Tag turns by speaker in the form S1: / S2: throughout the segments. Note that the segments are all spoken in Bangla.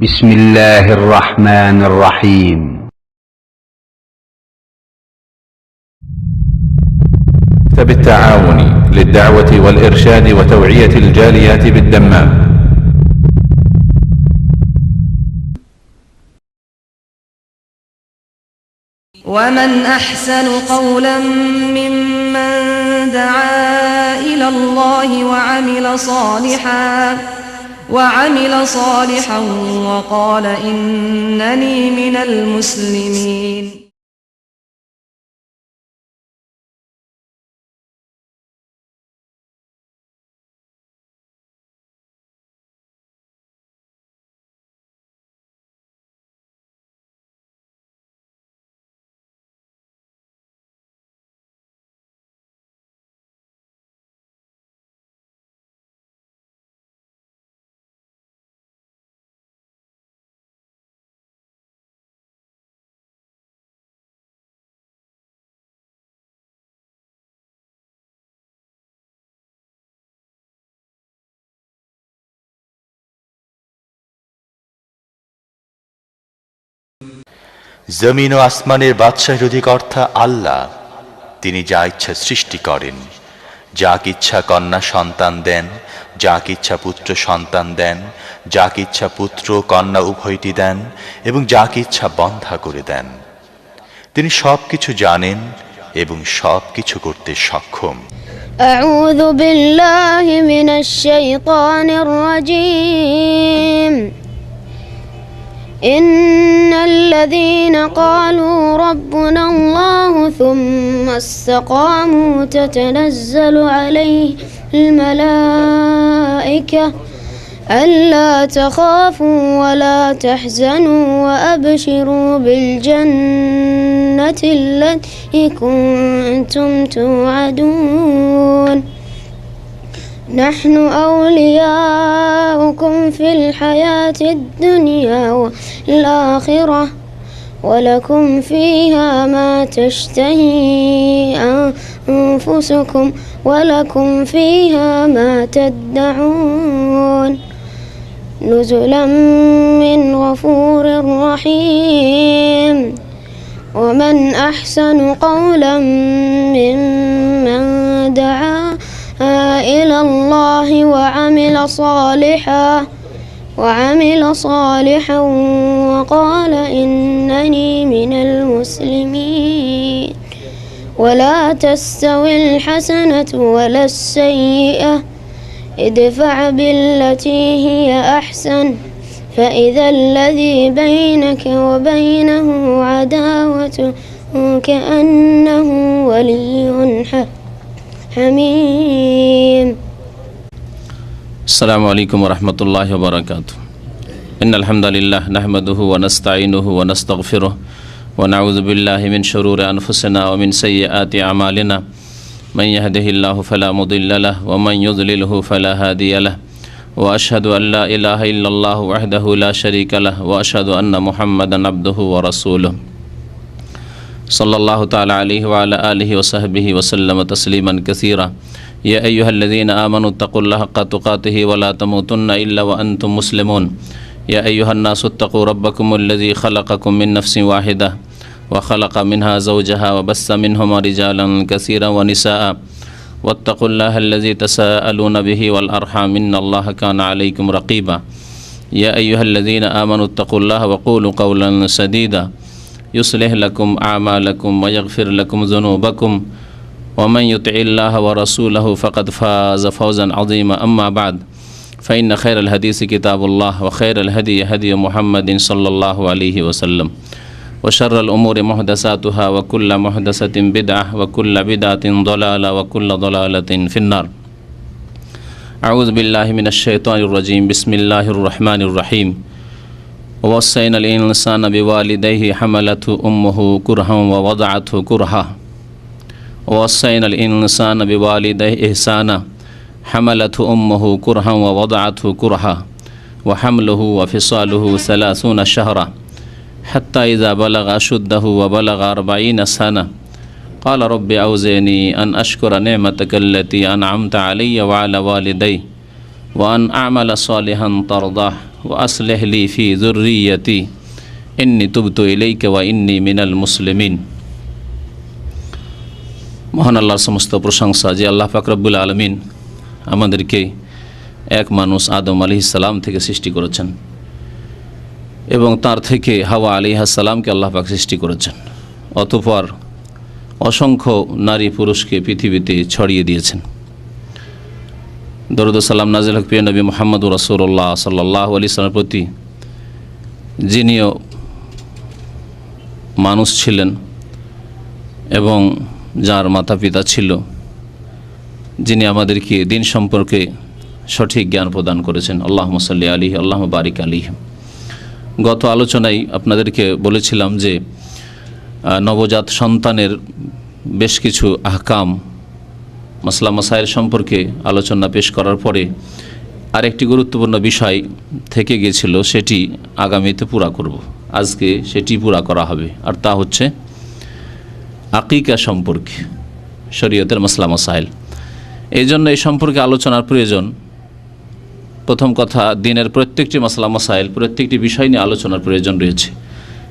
S1: بسم الله الرحمن الرحيم
S2: بالتعاون للدعوة والإرشاد وتوعية الجاليات بالدمام.
S3: ومن أحسن قولا ممن دعا إلى الله وعمل صالحا وقال إنني من المسلمين.
S4: জমিন ও আসমানের বাদশাহের অধিকর্তা আল্লাহ। তিনি যা ইচ্ছা সৃষ্টি করেন, যাকে ইচ্ছা কন্যা সন্তান দেন, যাকে ইচ্ছা পুত্র সন্তান দেন, যাকে ইচ্ছা পুত্র কন্যা উভয়টি দেন এবং যাকে ইচ্ছা বন্ধা করে দেন। তিনি সবকিছু জানেন এবং সবকিছু করতে সক্ষম।
S5: আউযু বিল্লাহি মিনাশ শাইতানির রাজীম। إن الذين قالوا ربنا الله ثم استقاموا تتنزل عليهم الملائكة ألا تخافوا ولا تحزنوا وأبشروا بالجنة التي كنتم توعدون نحن أولياؤكم في الحياة الدنيا والآخرة ولكم فيها ما تشتهي أنفسكم ولكم فيها ما تدعون نزلا من غفور رحيم. ومن أحسن قولا ممن دعا إلى الله وعمل صالحا وقال إنني من المسلمين. ولا تستوي الحسنة ولا السيئة ادفع بالتي هي أحسن فإذا الذي بينك وبينه عداوة كأنه ولي حميم.
S6: السلام عليكم ورحمة الله وبركاته. إن الحمد لله نحمده ونستعينه ونستغفره ونعوذ بالله من شرور أنفسنا ومن سيئات أعمالنا من يهده الله فلا مضل له ومن يضلله فلا هادي له وأشهد أن لا إله إلا الله وحده لا شريك له وأشهد أن محمدا عبده ورسوله صلى الله تعالى عليه وعلى آله وصحبه وسلم تسليما كثيرا. يا أيها الذين آمنوا اتقوا الله حق تقاته ولا تموتن إلا وأنتم مسلمون. يا أيها الناس اتقوا ربكم الذي خلقكم من نفس واحدة وخلق منها زوجها وبث منهما رجالا كثيرا ونساء واتقوا الله الذي تساءلون به والأرحام إن الله كان عليكم رقيبا. يا أيها الذين آمنوا اتقوا الله وقولوا قولا سديدا يصلح لكم أعمالكم ويغفر لكم ذنوبكم ومن يطع الله ورسوله فقد فاز فوزا عظيما. أما بعد فإن خير الحديث كتاب الله وخير الهدي هدي محمد صلى الله عليه وسلم وشر الأمور محدثاتها وكل محدثة بدعة وكل بدعة ضلالة وكل ضلالة في النار. أعوذ بالله من الشيطان الرجيم. بسم الله الرحمن الرحيم. ووصينا الإنسان بوالديه حملته أمه كرها ووضعته كرها ووصينا الإنسان بوالديه إحسانا حملته أمه كرها ووضعته كرها وحمله وفصاله 30 شهرا حتى إذا بلغ أشده وبلغ 40 سنة قال رب أوزعني أن أشكر نعمتك التي أنعمت علي وعلى والدي وأن أعمل صالحا ترضاه ওয়া আসলিহ লি ফি যুররিয়্যাতি ইন্নী তুবতু ইলাইকা ওয়া ইন্নী মিনাল মুসলিমিন। মহান আল্লাহর সমস্ত প্রশংসা যে আল্লাহ পাক রব্বুল আলামিন আমাদেরকে এক মানুষ আদম আলাইহিস সালাম থেকে সৃষ্টি করেছেন এবং তার থেকে হাওয়া আলাইহিস সালামকে আল্লাহ পাক সৃষ্টি করেছেন। অতঃপর অসংখ্য নারী পুরুষকে পৃথিবীতে ছড়িয়ে দিয়েছেন। দরুদ ও সালাম নাজিল হক প্রিয় নবী মুহাম্মদুর রাসূলুল্লাহ সাল্লাল্লাহু আলাইহি ওয়াসাল্লামের প্রতি, যিনিও মানুষ ছিলেন এবং যার মাতা পিতা ছিল, যিনি আমাদেরকে দিন সম্পর্কে সঠিক জ্ঞান প্রদান করেছেন। আল্লাহুম্মা সাল্লি আলাইহি আল্লাহুম্মা বারিক আলাইহি। গত আলোচনায় আপনাদেরকে বলেছিলাম যে নবজাত সন্তানের বেশ কিছু আহকাম মাসলা মাসাইল সম্পর্কে আলোচনা পেশ করার পরে আরেকটি গুরুত্বপূর্ণ বিষয় থেকে গিয়েছিল, সেটি আগামীতে পুরা করব। আজকে সেটি পুরা করা হবে, আর তা হচ্ছে আকিকা সম্পর্কে শরীয়তের মাসলা মাসাইল। এই জন্য এই সম্পর্কে আলোচনার প্রয়োজন। প্রথম কথা, দিনের প্রত্যেকটি মাসলা মাসাইল, প্রত্যেকটি বিষয় নিয়ে আলোচনার প্রয়োজন রয়েছে।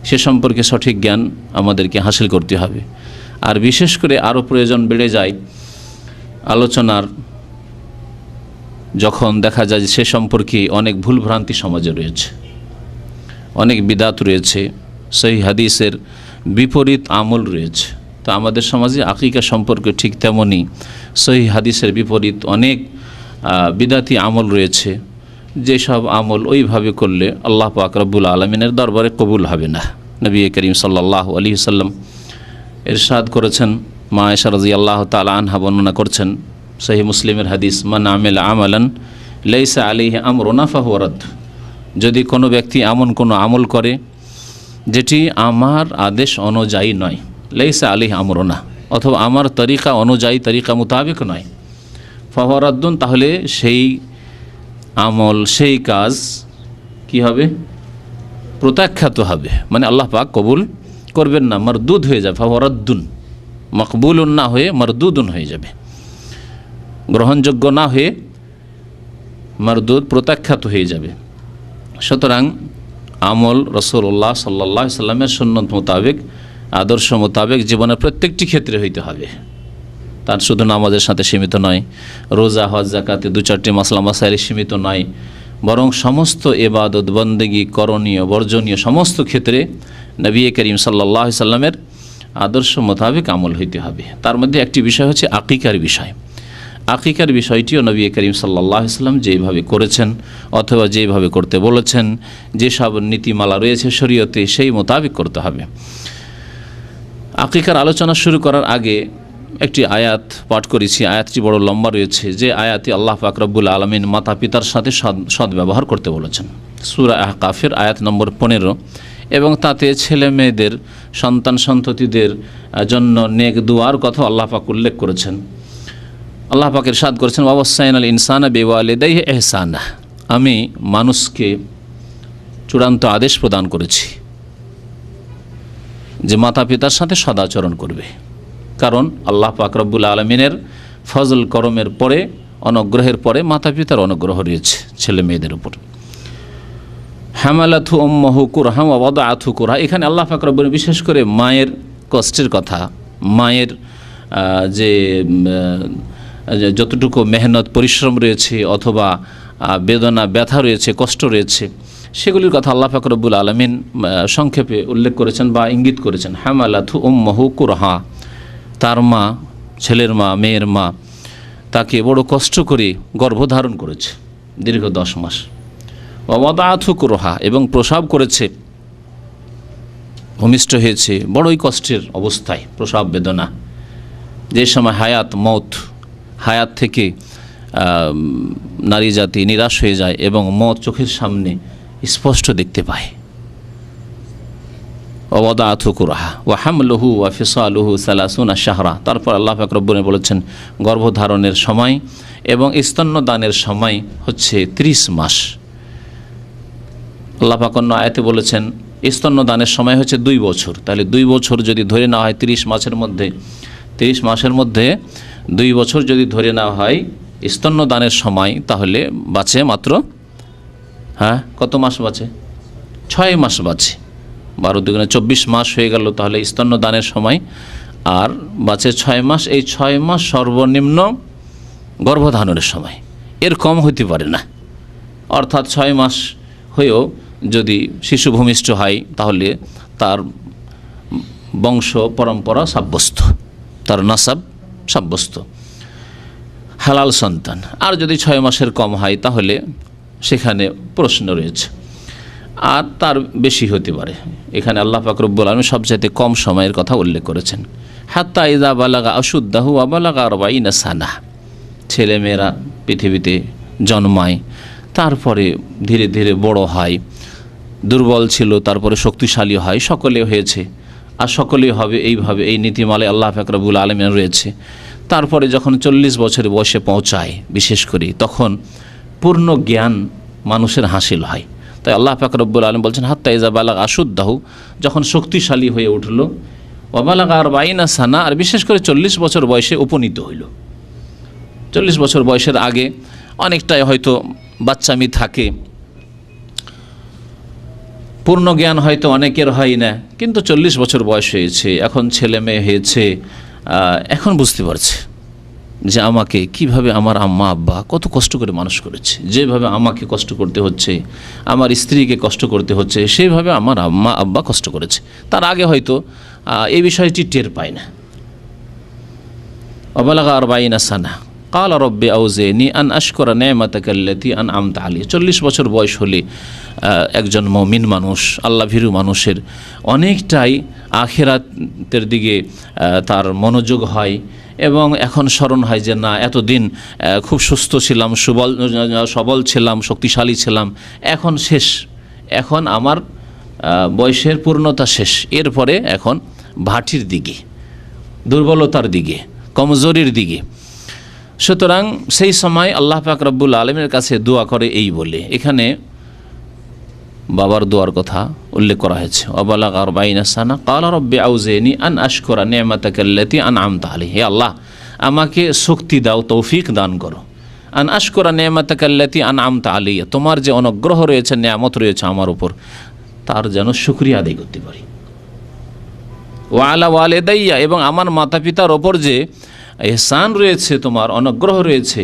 S6: সে সম্পর্কে সঠিক জ্ঞান আমাদেরকে হাসিল করতে হবে। আর বিশেষ করে আরও প্রয়োজন বেড়ে যায় আলোচনার, যখন দেখা যায় যে সে সম্পর্কে অনেক ভুলভ্রান্তি সমাজে রয়েছে, অনেক বিদাত রয়েছে, সহিহ হাদিসের বিপরীত আমল রয়েছে। তো আমাদের সমাজে আকিকা সম্পর্কে ঠিক তেমনই সহিহ হাদিসের বিপরীত অনেক বিদাতি আমল রয়েছে, যেসব আমল ওইভাবে করলে আল্লাহ পাক রব্বুল আলমিনের দরবারে কবুল হবে না। নবী করিম সাল্লাল্লাহু আলাইহি ওয়াসাল্লাম ইরশাদ করেছেন, মা আয়েশা রাদিয়াল্লাহু তাআলা আনহা বর্ণনা করছেন সহিহ মুসলিমের হাদিস, মান আমিলা আমালান লাইসা আলাইহি আমরুনা ফাহুয়া রাদ্দ। যদি কোনো ব্যক্তি এমন কোনো আমল করে যেটি আমার আদেশ অনুযায়ী নয়, লাইসা আলাইহি আমরুনা, অথবা আমার তরিকা অনুযায়ী, তরিকা মোতাবেক নয়, ফাহুয়া রাদ্দুন, তাহলে সেই আমল, সেই কাজ কি হবে? প্রত্যাখ্যাত হবে, মানে আল্লাহ পাক কবুল করবেন না, মারদুদ হয়ে যাবে। ফাহুয়া রাদ্দুন, মকবুলুন না হয়ে মারদুদুন হয়ে যাবে, গ্রহণযোগ্য না হয়ে মারদুদ, প্রত্যাখ্যাত হয়ে যাবে। সুতরাং আমল রাসূলুল্লাহ সাল্লাল্লাহু আলাইহি সাল্লামের সুন্নত মোতাবেক, আদর্শ মোতাবেক জীবনের প্রত্যেকটি ক্ষেত্রে হইতে হবে। তার শুধু নামাজের সাথে সীমিত নয়, রোজা, হজ, যাকাতে দু চারটি মাসলা মাসাইলে সীমিত নয়, বরং সমস্ত ইবাদত, বন্দেগী, করণীয়, বর্জনীয় সমস্ত ক্ষেত্রে নবী করিম সাল্লাল্লাহু আলাইহি সাল্লামের আদর্শ মোতাবেক আমল হইতে হবে। তার মধ্যে একটি বিষয় হচ্ছে আকিকার বিষয়। আকিকার বিষয়টিও নবী করিম সাল্লাল্লাহু আলাইহি সাল্লাম যেভাবে করেছেন অথবা যেভাবে করতে বলেছেন, যেসব নীতিমালা রয়েছে শরীয়তে, সেই মোতাবেক করতে হবে। আকিকার আলোচনা শুরু করার আগে একটি আয়াত পাঠ করেছি। আয়াতটি বড় লম্বা রয়েছে, যে আয়াতে আল্লাহ পাক রব্বুল আলামিন মাতা পিতার সাথে সদ্ব্যবহার করতে বলেছেন। সূরা আহকাফের আয়াত নম্বর 15, এবং তাতে ছেলে মেয়েদের, সন্তান সন্ততিদের জন্য নেক দুয়ার কথা আল্লাহ পাক উল্লেখ করেছেন। আল্লাহ পাক ইরশাদ করেছেন, ওয়াসাইনাল ইনসানা বিওয়ালিদাইহি ইহসানা, আমি মানুষকে চূড়ান্ত আদেশ প্রদান করেছি যে মাতা পিতার সাথে সদাচরণ করবে। কারণ আল্লাহ পাক রব্বুল আলমিনের ফজল করমের পরে, অনুগ্রহের পরে মাতা পিতার অনুগ্রহ রয়েছে ছেলে মেয়েদের উপর। হামালাথু উম্মুহু কুরহা ওয়া ওয়াদাআথু কুরহা, এখানে আল্লাহ পাক রব্বুল বিশেষ করে মায়ের কষ্টের কথা, মায়ের যে যতটুকু মেহনত, পরিশ্রম রয়েছে অথবা বেদনা, ব্যথা রয়েছে, কষ্ট রয়েছে, সেগুলির কথা আল্লাহ পাক রব্বুল আলামিন সংক্ষেপে উল্লেখ করেছেন বা ইঙ্গিত করেছেন। হামালাথু উম্মুহু কুরহা, তার মা, ছেলের মা, মেয়ের মা তাকে বড় কষ্ট করে গর্ভধারণ করেছে দীর্ঘ 10 মাস। ওয়া ওয়াদাআথু কুরহা, এবং প্রসব করেছে, ভূমিষ্ঠ হয়েছে বড়ই কষ্টের অবস্থায়, প্রসব বেদনা, যে সময় হায়াত মৌত, হায়াত থেকে নারী জাতি নিরাশ হয়ে যায় এবং মৌত চোখের সামনে স্পষ্ট দেখতে পায়। ওয়াদাআথু কুরহা ওয়া হামলুহু ওয়া ফিসালুহু 30 শাহরা, তারপর আল্লাহ পাক রব্বুল বলেছেন গর্ভধারণের সময় এবং স্তন্যদানের সময় হচ্ছে 30 মাস। আল্লাহ পাক অন্য আয়াতে বলেছেন স্তন্যদানের সময় হচ্ছে 2 বছর। তাহলে 2 বছর যদি ধরে নেওয়া হয় 30 মাসের মধ্যে 2 বছর যদি ধরে নেওয়া হয় স্তন্যদানের সময়, তাহলে বাঁচে মাত্র হ্যাঁ, কত মাস বাঁচে? 6 মাস বাঁচে। 12 দুগুণে 24 মাস হয়ে গেল তাহলে স্তন্যদানের সময়, আর বাঁচে 6 মাস। এই 6 মাস সর্বনিম্ন গর্ভধারণের সময়, এর কম হইতে পারে না। অর্থাৎ 6 মাস হয়েও যদি শিশু ভূমিষ্ঠ হয় তাহলে তার বংশ পরম্পরা সাব্যস্ত, তার নাসাব সাব্যস্ত, হালাল সন্তান। আর যদি 6 মাসের কম হয় তাহলে সেখানে প্রশ্ন রয়েছে, আর তার বেশি হতে পারে। এখানে আল্লাহ পাক রব্বুল আলামিন সবচাইতে কম সময়ের কথা উল্লেখ করেছেন। হাত্তা ইযা বালাগা আশুদ্দাহু ওয়া বালাগা 40 সানা, ছেলেমেয়েরা পৃথিবীতে জন্মায়, তারপরে ধীরে ধীরে বড় হয়। দুর্বল ছিল, তারপরে শক্তিশালী হয়, সকলে হয়েছে আর সকলেই হবে। এইভাবে এই নীতিমালায় আল্লাহ পাক রব্বুল আলামিন রয়েছে। তারপরে যখন 40 বছর বয়সে পৌঁছায় বিশেষ করে, তখন পূর্ণ জ্ঞান মানুষের হাসিল হয়। তাই আল্লাহ পাক রব্বুল আলামিন বলছেন হাত্তা ইযা বালাগা আশুদ্দাহু, যখন শক্তিশালী হয়ে উঠল, ওয়া বালাগা 40 সানা, আর বিশেষ করে 40 বছর বয়সে উপনীত হইল। 40 বছর বয়সের আগে অনেকটাই হয়তো বাচ্চামি থাকে, পূর্ণ জ্ঞান হয়তো অনেকের হয় না, কিন্তু 40 বছর বয়স হয়েছে, এখন ছেলে মেয়ে হয়েছে, এখন বুঝতে পারছে যে আমাকে কিভাবে আমার আম্মা আব্বা কত কষ্ট করে মানুষ করেছে। যেভাবে আমাকে কষ্ট করতে হচ্ছে, আমার স্ত্রীকে কষ্ট করতে হচ্ছে, সেইভাবে আমার আম্মা আব্বা কষ্ট করেছে। তার আগে হয়তো এই বিষয়টি টের পায় না। অবালাগা 40 সানা কাল রব্বি আউজিনি আন আশকুরা নি'মাতাকাল্লাতী আন'আমতা আলাইহি। 40 বছর বয়স হলে একজন মুমিন মানুষ, আল্লাহ ভীরু মানুষের অনেকটাই আখিরাতের দিকে তার মনোযোগ হয়, এবং এখন স্মরণ হয় যে না, এতদিন খুব সুস্থ ছিলাম, সবল ছিলাম, শক্তিশালী ছিলাম, এখন শেষ, এখন আমার বয়সের পূর্ণতা শেষ, এরপরে এখন ভাটির দিকে, দুর্বলতার দিকে, কমজোরির দিকে। সুতরাং সেই সময় আল্লাহ পাক রব্বুল আলামিনের কাছে দোয়া করে এই বলে, এখানে বাবার দোয়ার কথা উল্লেখ করা হয়েছে। ওয়াবালাগা 40 সানা ক্বালা রব্বি আউজিনি আন আশকুরা নি'মাতাকাল্লাতী আন'আমতা আলাইহি। হে আল্লাহ, আমাকে শক্তি দাও, তৌফিক দান করো। আন আশকুরা নি'মাতাকাল্লাতী আন'আমতা আলাইহি, তোমার যে অনুগ্রহ রয়েছে, নিয়ামত রয়েছে আমার উপর, তার যেন শুকরিয়া আদায় করতে পারি। ওয়া আলা ওয়ালিদাইয়া, এবং আমার মাতা পিতার ওপর যে ইহসান রয়েছে, তোমার অনুগ্রহ রয়েছে,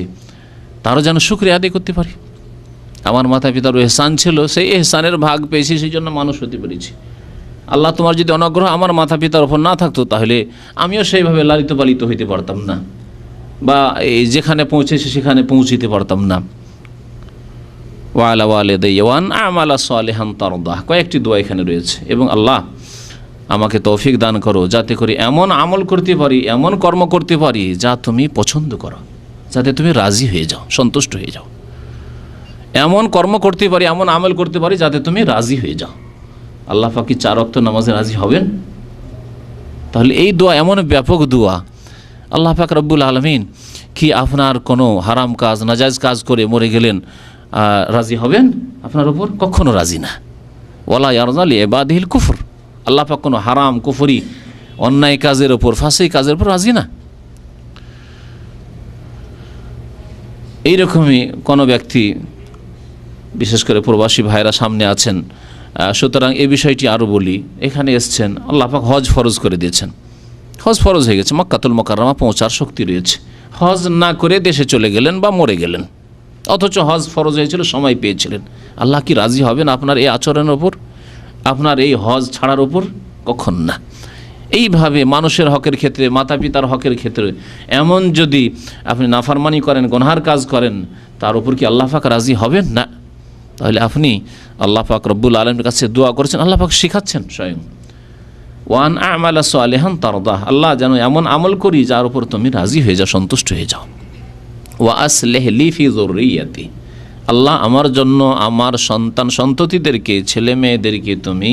S6: তারও যেন শুকরিয়া আদায় করতে পারি। আমার মাতা পিতার ইহসান ছিল, সেই ইহসানের ভাগ পেয়েছি, সেই জন্য মানুষ হতে পেরেছি। আল্লাহ, তোমার যদি অনুগ্রহ আমার মাতা পিতার ওপর না থাকতো তাহলে আমিও সেইভাবে লালিত পালিত হইতে পারতাম না, বা যেখানে পৌঁছেছি সেখানে পৌঁছিতে পারতাম না। ওয়া আলা ওয়ালিদাইয়া ওয়া আন আমালা সালিহান তারদাহ, কয়েকটি দোয়া এখানে রয়েছে। এবং আল্লাহ, আমাকে তৌফিক দান করো যাতে করে এমন আমল করতে পারি, এমন কর্ম করতে পারি যা তুমি পছন্দ করো, যাতে তুমি রাজি হয়ে যাও, সন্তুষ্ট হয়ে যাও। এমন কর্ম করতে পারি, এমন আমল করতে পারি যাতে তুমি রাজি হয়ে যাও। আল্লাহ পাক কি 4 ওয়াক্ত নামাজে রাজি হবেন? তাহলে এই দোয়া এমন ব্যাপক দোয়া। আল্লাহ পাক রব্বুল আলামিন কি আপনার কোনো হারাম কাজ, নাজায়েজ কাজ করে মরে গেলেন, রাজি হবেন আপনার উপর? কখনো রাজি না। ওয়ালা ইয়ারযা লিইবাদিহিল কুফর, আল্লাহ পাক কোনো হারাম, কুফরি, অন্যায় কাজের ওপর, ফাসিক কাজের উপর রাজি না। এইরকমই কোনো ব্যক্তি, বিশেষ করে প্রবাসী ভাইরা সামনে আছেন, সুতরাং এই বিষয়টি আরও বলি। এখানে এসছেন, আল্লাহ পাক হজ ফরজ করে দিয়েছেন, হজ ফরজ হয়ে গেছে, মক্কাতুল মুকাররমা পৌঁছার শক্তি রয়েছে। হজ না করে দেশে চলে গেলেন বা মরে গেলেন, অথচ হজ ফরজ হয়েছিল, সময় পেয়েছিলেন। আল্লাহ কি রাজি হবেন আপনার এই আচরণের ওপর, আপনার এই হজ ছাড়ার ওপর? কখন না। এইভাবে মানুষের হকের ক্ষেত্রে, মাতা পিতার হকের ক্ষেত্রে এমন যদি আপনি নাফরমানি করেন, গুনহার কাজ করেন, তার উপর কি আল্লাহ পাক রাজি হবেন? না। তাহলে আপনি আল্লাহ পাক রব্বুল আলামিনের কাছে দোয়া করেছেন, আল্লাহ পাক শিখাচ্ছেন স্বয়ং, ওয়ান আমালা সালিহান তারদাহ, আল্লাহ যেন এমন আমল করি যার উপর তুমি রাজি হয়ে যাও, সন্তুষ্ট হয়ে যাও। ওয়া আসলিহ লি ফি যুররিয়াতি, আল্লাহ আমার জন্য আমার সন্তান সন্ততিদেরকে, ছেলে মেয়েদেরকে তুমি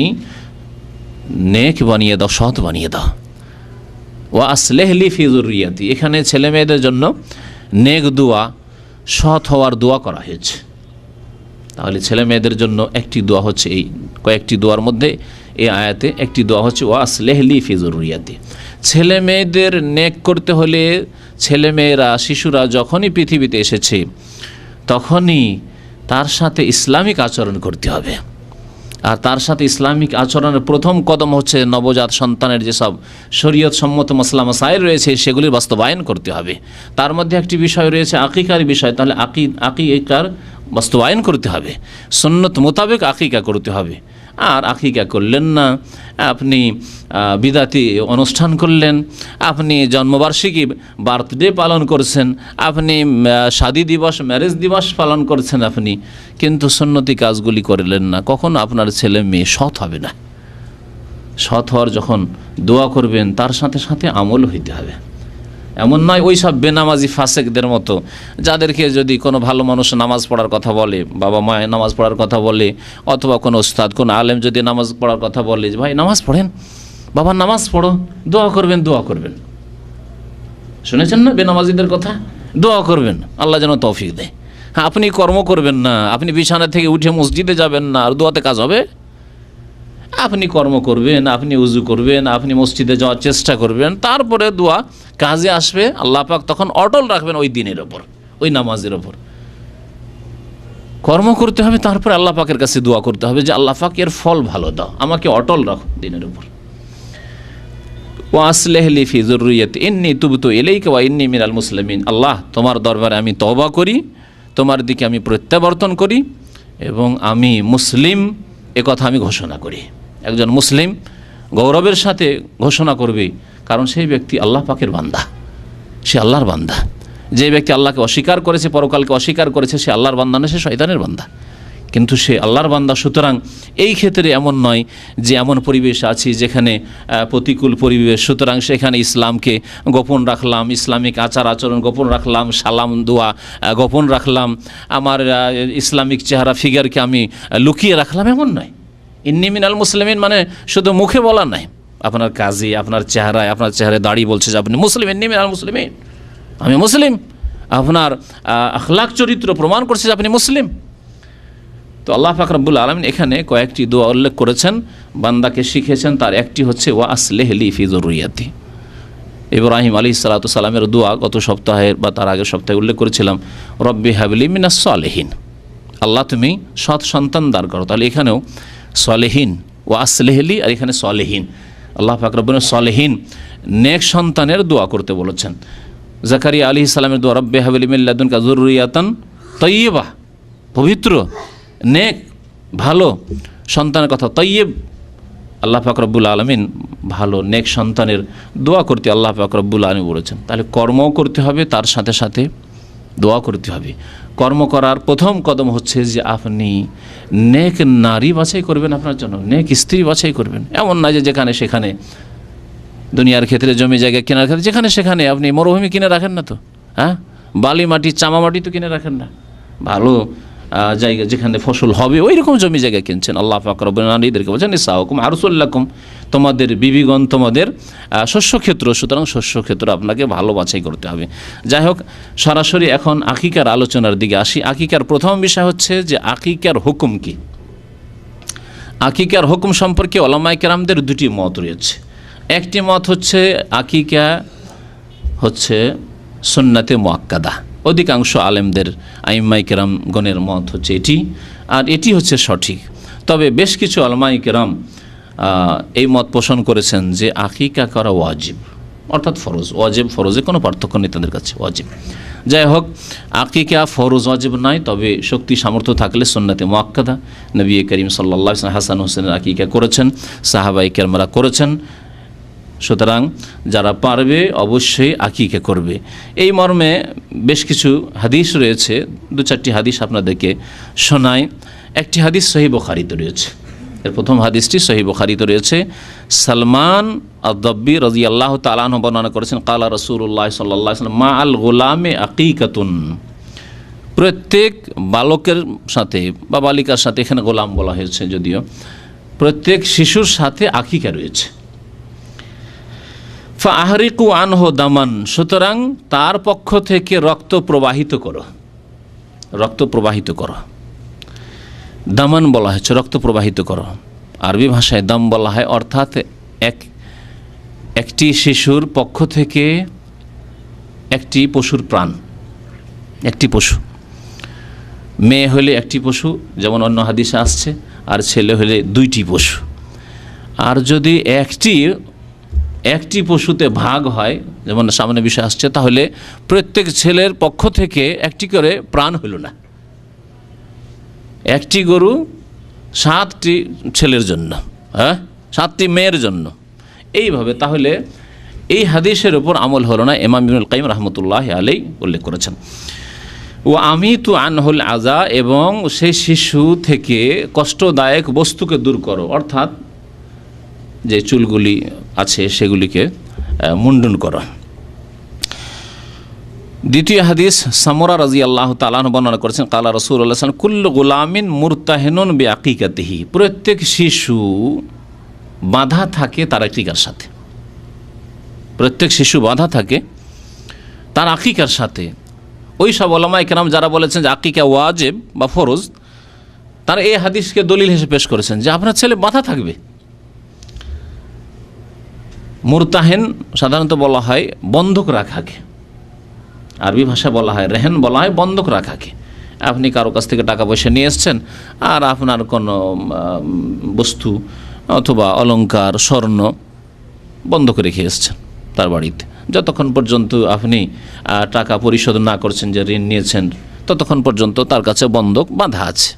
S6: নেক বানিয়ে দাও, সৎ বানিয়ে দাও। ওয়া আসলিহ লি ফি যুররিয়াতি, এখানে ছেলে মেয়েদের জন্য নেক দোয়া, সৎ হওয়ার দোয়া করা হয়েছে। তাহলে ছেলে মেয়েদের জন্য একটি দোয়া হচ্ছে, এই কয়েকটি দোয়ার মধ্যে এই আয়াতে একটি দোয়া হচ্ছে ওয়া আসলিহ লি ফি যুররিয়াতি। ছেলে মেয়েদের নেক করতে হলে, ছেলে মেয়েরা, শিশুরা যখনই পৃথিবীতে এসেছে তখনই তার সাথে ইসলামিক আচরণ করতে হবে। আর তার সাথে ইসলামিক আচরণের প্রথম কদম হচ্ছে নবজাত সন্তানের যেসব শরীয়ত সম্মত মাসলা মাসাইল রয়েছে সেগুলির বাস্তবায়ন করতে হবে। তার মধ্যে একটি বিষয় রয়েছে আকিকার বিষয়, তাহলে আকিকার বাস্তবায়ন করতে হবে, সুন্নত মোতাবেক আকিকা করতে হবে। আর আকিকা করলেন না, আপনি বিদাতি অনুষ্ঠান করলেন, আপনি জন্মবার্ষিকী বার্থডে পালন করছেন, আপনি শাদী দিবস ম্যারেজ দিবস পালন করছেন আপনি, কিন্তু সুন্নতি কাজগুলি করলেন না, কখনো আপনার ছেলে মেয়ে সৎ হবে না। সৎ হওয়ার যখন দোয়া করবেন তার সাথে সাথে আমল হইতে হবে। এমন নয় ওই সব বেনামাজি ফাসেকদের মতো, যাদেরকে যদি কোনো ভালো মানুষ নামাজ পড়ার কথা বলে, বাবা মা নামাজ পড়ার কথা বলে, অথবা কোনো ওস্তাদ কোনো আলেম যদি নামাজ পড়ার কথা বলে যে ভাই নামাজ পড়েন, বাবা নামাজ পড়ো, দোয়া করবেন। শুনেছেন না বেনামাজিদের কথা? দোয়া করবেন আল্লাহ যেন তৌফিক দেয়। হ্যাঁ, আপনি কর্ম করবেন না, আপনি বিছানা থেকে উঠে মসজিদে যাবেন না, আর দোয়াতে কাজ হবে? আপনি কর্ম করবেন, আপনি উজু করবেন, আপনি মসজিদে যাওয়ার চেষ্টা করবেন, তারপরে দোয়া কাজে আসবে। আল্লাহ পাক তখন অটল রাখবেন ওই দিনের ওপর, ওই নামাজের ওপর। কর্ম করতে হবে, তারপরে আল্লাহ পাকের কাছে দোয়া করতে হবে যে আল্লাহ পাক এর ফল ভালো দাও, আমাকে অটল রাখো দিনের উপর। ওয়া আসলিহ লি ফি যুররিয়াতি ইন্নী তুবতু ইলাইকা ওয়া ইন্নী মিনাল মুসলিমিন। আল্লাহ, তোমার দরবারে আমি তওবা করি, তোমার দিকে আমি প্রত্যাবর্তন করি এবং আমি মুসলিম এ কথা আমি ঘোষণা করি। একজন মুসলিম গৌরবের সাথে ঘোষণা করবে, কারণ সেই ব্যক্তি আল্লাহ পাকের বান্দা, সে আল্লাহর বান্দা। যে ব্যক্তি আল্লাহকে অস্বীকার করেছে, পরকালকে অস্বীকার করেছে, সে আল্লাহর বান্দা না, সে শয়তানের বান্দা। কিন্তু সে আল্লাহর বান্দা। সুতরাং এই ক্ষেত্রে এমন নয় যে এমন পরিবেশ আছে যেখানে প্রতিকূল পরিবেশ, সুতরাং সেখানে ইসলামকে গোপন রাখলাম, ইসলামিক আচার আচরণ গোপন রাখলাম, সালাম দোয়া গোপন রাখলাম, আমার ইসলামিক চেহারা ফিগারকে আমি লুকিয়ে রাখলাম, এমন নয়। ইন্নী মিনাল মুসলিমিন মানে শুধু মুখে বলা নাই, আপনার কাজে, আপনার চেহারায় দাঁড়িয়ে বলছে যে আপনি মুসলিম, ইন্নী মিনাল মুসলিমিন, আমি মুসলিম। আপনার আখলাক চরিত্র প্রমাণ করছে যে আপনি মুসলিম। তো আল্লাহ পাক রব্বুল আলামিন এখানে কয়েকটি দোয়া উল্লেখ করেছেন, বান্দাকে শিখেছেন। তার একটি হচ্ছে ওয়া আসলিহ লি ফি যুররিয়াতি। ইব্রাহিম আলাইহিস সালাতু সালামের দোয়া গত সপ্তাহে বা তার আগের সপ্তাহে উল্লেখ করেছিলাম, রব্বি হাবলি মিনাস সালিহিন, আল্লাহ তুমি সৎ সন্তান দান করো। তাহলে এখানেও সালেহিন, ওয়া আসলিহ লি, আর এখানে সালেহিন। আল্লাহ পাক রব্বুল সালেহিন নেক সন্তানের দোয়া করতে বলেছেন। জাকারিয়া আলাইহিস সালামের দোয়া, রব্বি হাবলি মিন লাদুনকা যুররিয়াতান তাইয়্যিবা, পবিত্র নেক ভালো সন্তানের কথা, তাইয়্যিব। আল্লাহ পাক রব্বুল আলামিন ভালো নেক সন্তানের দোয়া করতে আল্লাহ পাক রব্বুল আলামিন বলেছেন। তাহলে কর্মও করতে হবে, তার সাথে সাথে দোয়া করতে হবে। কর্ম করার প্রথম কদম হচ্ছে যে আপনি নেক নারী বাছাই করবেন, আপনার জন্য নেক স্ত্রী বাছাই করবেন। এমন না যে যেখানে সেখানে দুনিয়ার ক্ষেত্রে জমি জায়গা কেনার ক্ষেত্রে যেখানে সেখানে আপনি মরুভূমি কিনে রাখেন না তো, হ্যাঁ, বালি মাটি চামা মাটি তো কিনে রাখেন না, ভালো জায়গা যেখানে ফসল হবে ওই রকম জমি জায়গা কিনছেন। আল্লাহ পাক রব্বুল আলামিন এদেরকে বলছেন নিসাউকুম হারসুল্লাকুম, তোমাদের বিবিগণ তোমাদের শস্যক্ষেত্র, সুতরাং শস্যক্ষেত্র আপনাকে ভালো বাছাই করতে হবে। যাই হোক, সরাসরি এখন আকিকার আলোচনার দিকে আসি। আকিকার প্রথম বিষয় হচ্ছে যে আকিকার হুকুম কি। আকিকার হুকুম সম্পর্কে উলামায়ে কেরামদের দুটি মত রয়েছে। একটি মত হচ্ছে আকিকা হচ্ছে সুন্নাতে মুআক্কাদা, অধিকাংশ আলেমদের আইম্মায়ে কেরামগণের মত হচ্ছে এটি, আর এটি হচ্ছে সঠিক। তবে বেশ কিছু উলামায়ে কেরাম এই মত পোষণ করেছেন যে আকিকা করা ওয়াজিব, অর্থাৎ ফরজ। ওয়াজিব ফরজে কোনো পার্থক্য নেই তাদের কাছে, ওয়াজিব। যাই হোক, আকিকা ফরজ ওয়াজিব নয়, তবে শক্তি সামর্থ্য থাকলে সুন্নাতে মুআক্কাদা। নবী করিম সাল্লাল্লাহু আলাইহি ওয়াসাল্লাম হাসান হোসেনের আকিকা করেছেন, সাহাবায়ে কেরামরা করেছেন। সুতরাং যারা পারবে অবশ্যই আকিকা করবে। এই মর্মে বেশ কিছু হাদিস রয়েছে, দু চারটি হাদিস আপনাদেরকে শোনাই। একটি হাদিস সহিহ বুখারীতে রয়েছে। এর প্রথম হাদিসটি সহিহ বুখারীতে রয়েছে। সালমান আদ-দাব্বি রাদিয়াল্লাহু তাআলা আনহু বর্ণনা করেছেন, ক্বালা রাসূলুল্লাহ সাল্লাল্লাহু আলাইহি ওয়াসাল্লাম মা আল গুলামে আকিকাতুন, প্রত্যেক বালকের সাথে বা বালিকার সাথে, এখানে গোলাম বলা হয়েছে যদিও, প্রত্যেক শিশুর সাথে আকিকা রয়েছে। ফাহরিকু আনহু দামান, সুতরাং তার পক্ষ থেকে রক্ত প্রবাহিত করো, রক্ত প্রবাহিত করো। দামান বলা হয়েছে রক্ত প্রবাহিত করো, আরবি ভাষায় দাম বলা হয়, অর্থাৎ একটি শিশুর পক্ষ থেকে একটি পশুর প্রাণ, একটি পশু মেয়ে হলে একটি পশু, যেমন অন্য হাদিসে আসছে, আর ছেলে হলে দুইটি পশু। আর যদি একটি পশুতে ভাগ হয়, যেমন সামনে বিষয় আসছে, তাহলে প্রত্যেক ছেলের পক্ষ থেকে একটি করে প্রাণ হইল না। একটি গরু 7টি ছেলের জন্য, 7টি মেয়ের জন্য, এইভাবে। তাহলে এই হাদিসের উপর আমল হলো না। ইমাম ইবনুল কাইয়িম রাহমাতুল্লাহি আলাইহি উল্লেখ করেছেন। ও আমিতু আনহুল আযা, এবং সেই শিশু থেকে কষ্টদায়ক বস্তুকে দূর করো, অর্থাৎ যে চুলগুলি আছে সেগুলিকে মুন্ডন করো। দ্বিতীয় হাদিস সামরা রাদিয়াল্লাহু তাআলা আনহু বর্ণনা করেছেন, কালা রাসূলুল্লাহ সাল্লাল্লাহু আলাইহি ওয়াসাল্লাম কুল্লু গুলামিন মুরতাহিনুন বিআকিকাতিহি, প্রত্যেক শিশু বাঁধা থাকে তার আকিকার সাথে। প্রত্যেক শিশু বাঁধা থাকে তার আকিকার সাথে। ওই সব উলামায়ে কেরাম যারা বলেছেন যে আকিকা ওয়াজিব বা ফরজ, তারা এই হাদিসকে দলিল হিসেবে পেশ করেছেন যে আপনার ছেলে বাঁধা থাকবে। মুরতাহেন সাধারণত বলা হয় বন্ধক রাখাকে, আরবি ভাষা বলা হয় রেহেন, বলা হয় বন্ধক রাখাকে। আপনি কারো কাছ থেকে টাকা পয়সা নিয়ে এসছেন, আর আপনার কোনো বস্তু অথবা অলংকার, স্বর্ণ বন্ধক রেখে এসছেন তার বাড়িতে, যতক্ষণ পর্যন্ত আপনি টাকা পরিশোধ না করছেন, যে ঋণ নিয়েছেন, ততক্ষণ পর্যন্ত তার কাছে বন্ধক বাঁধা আছে,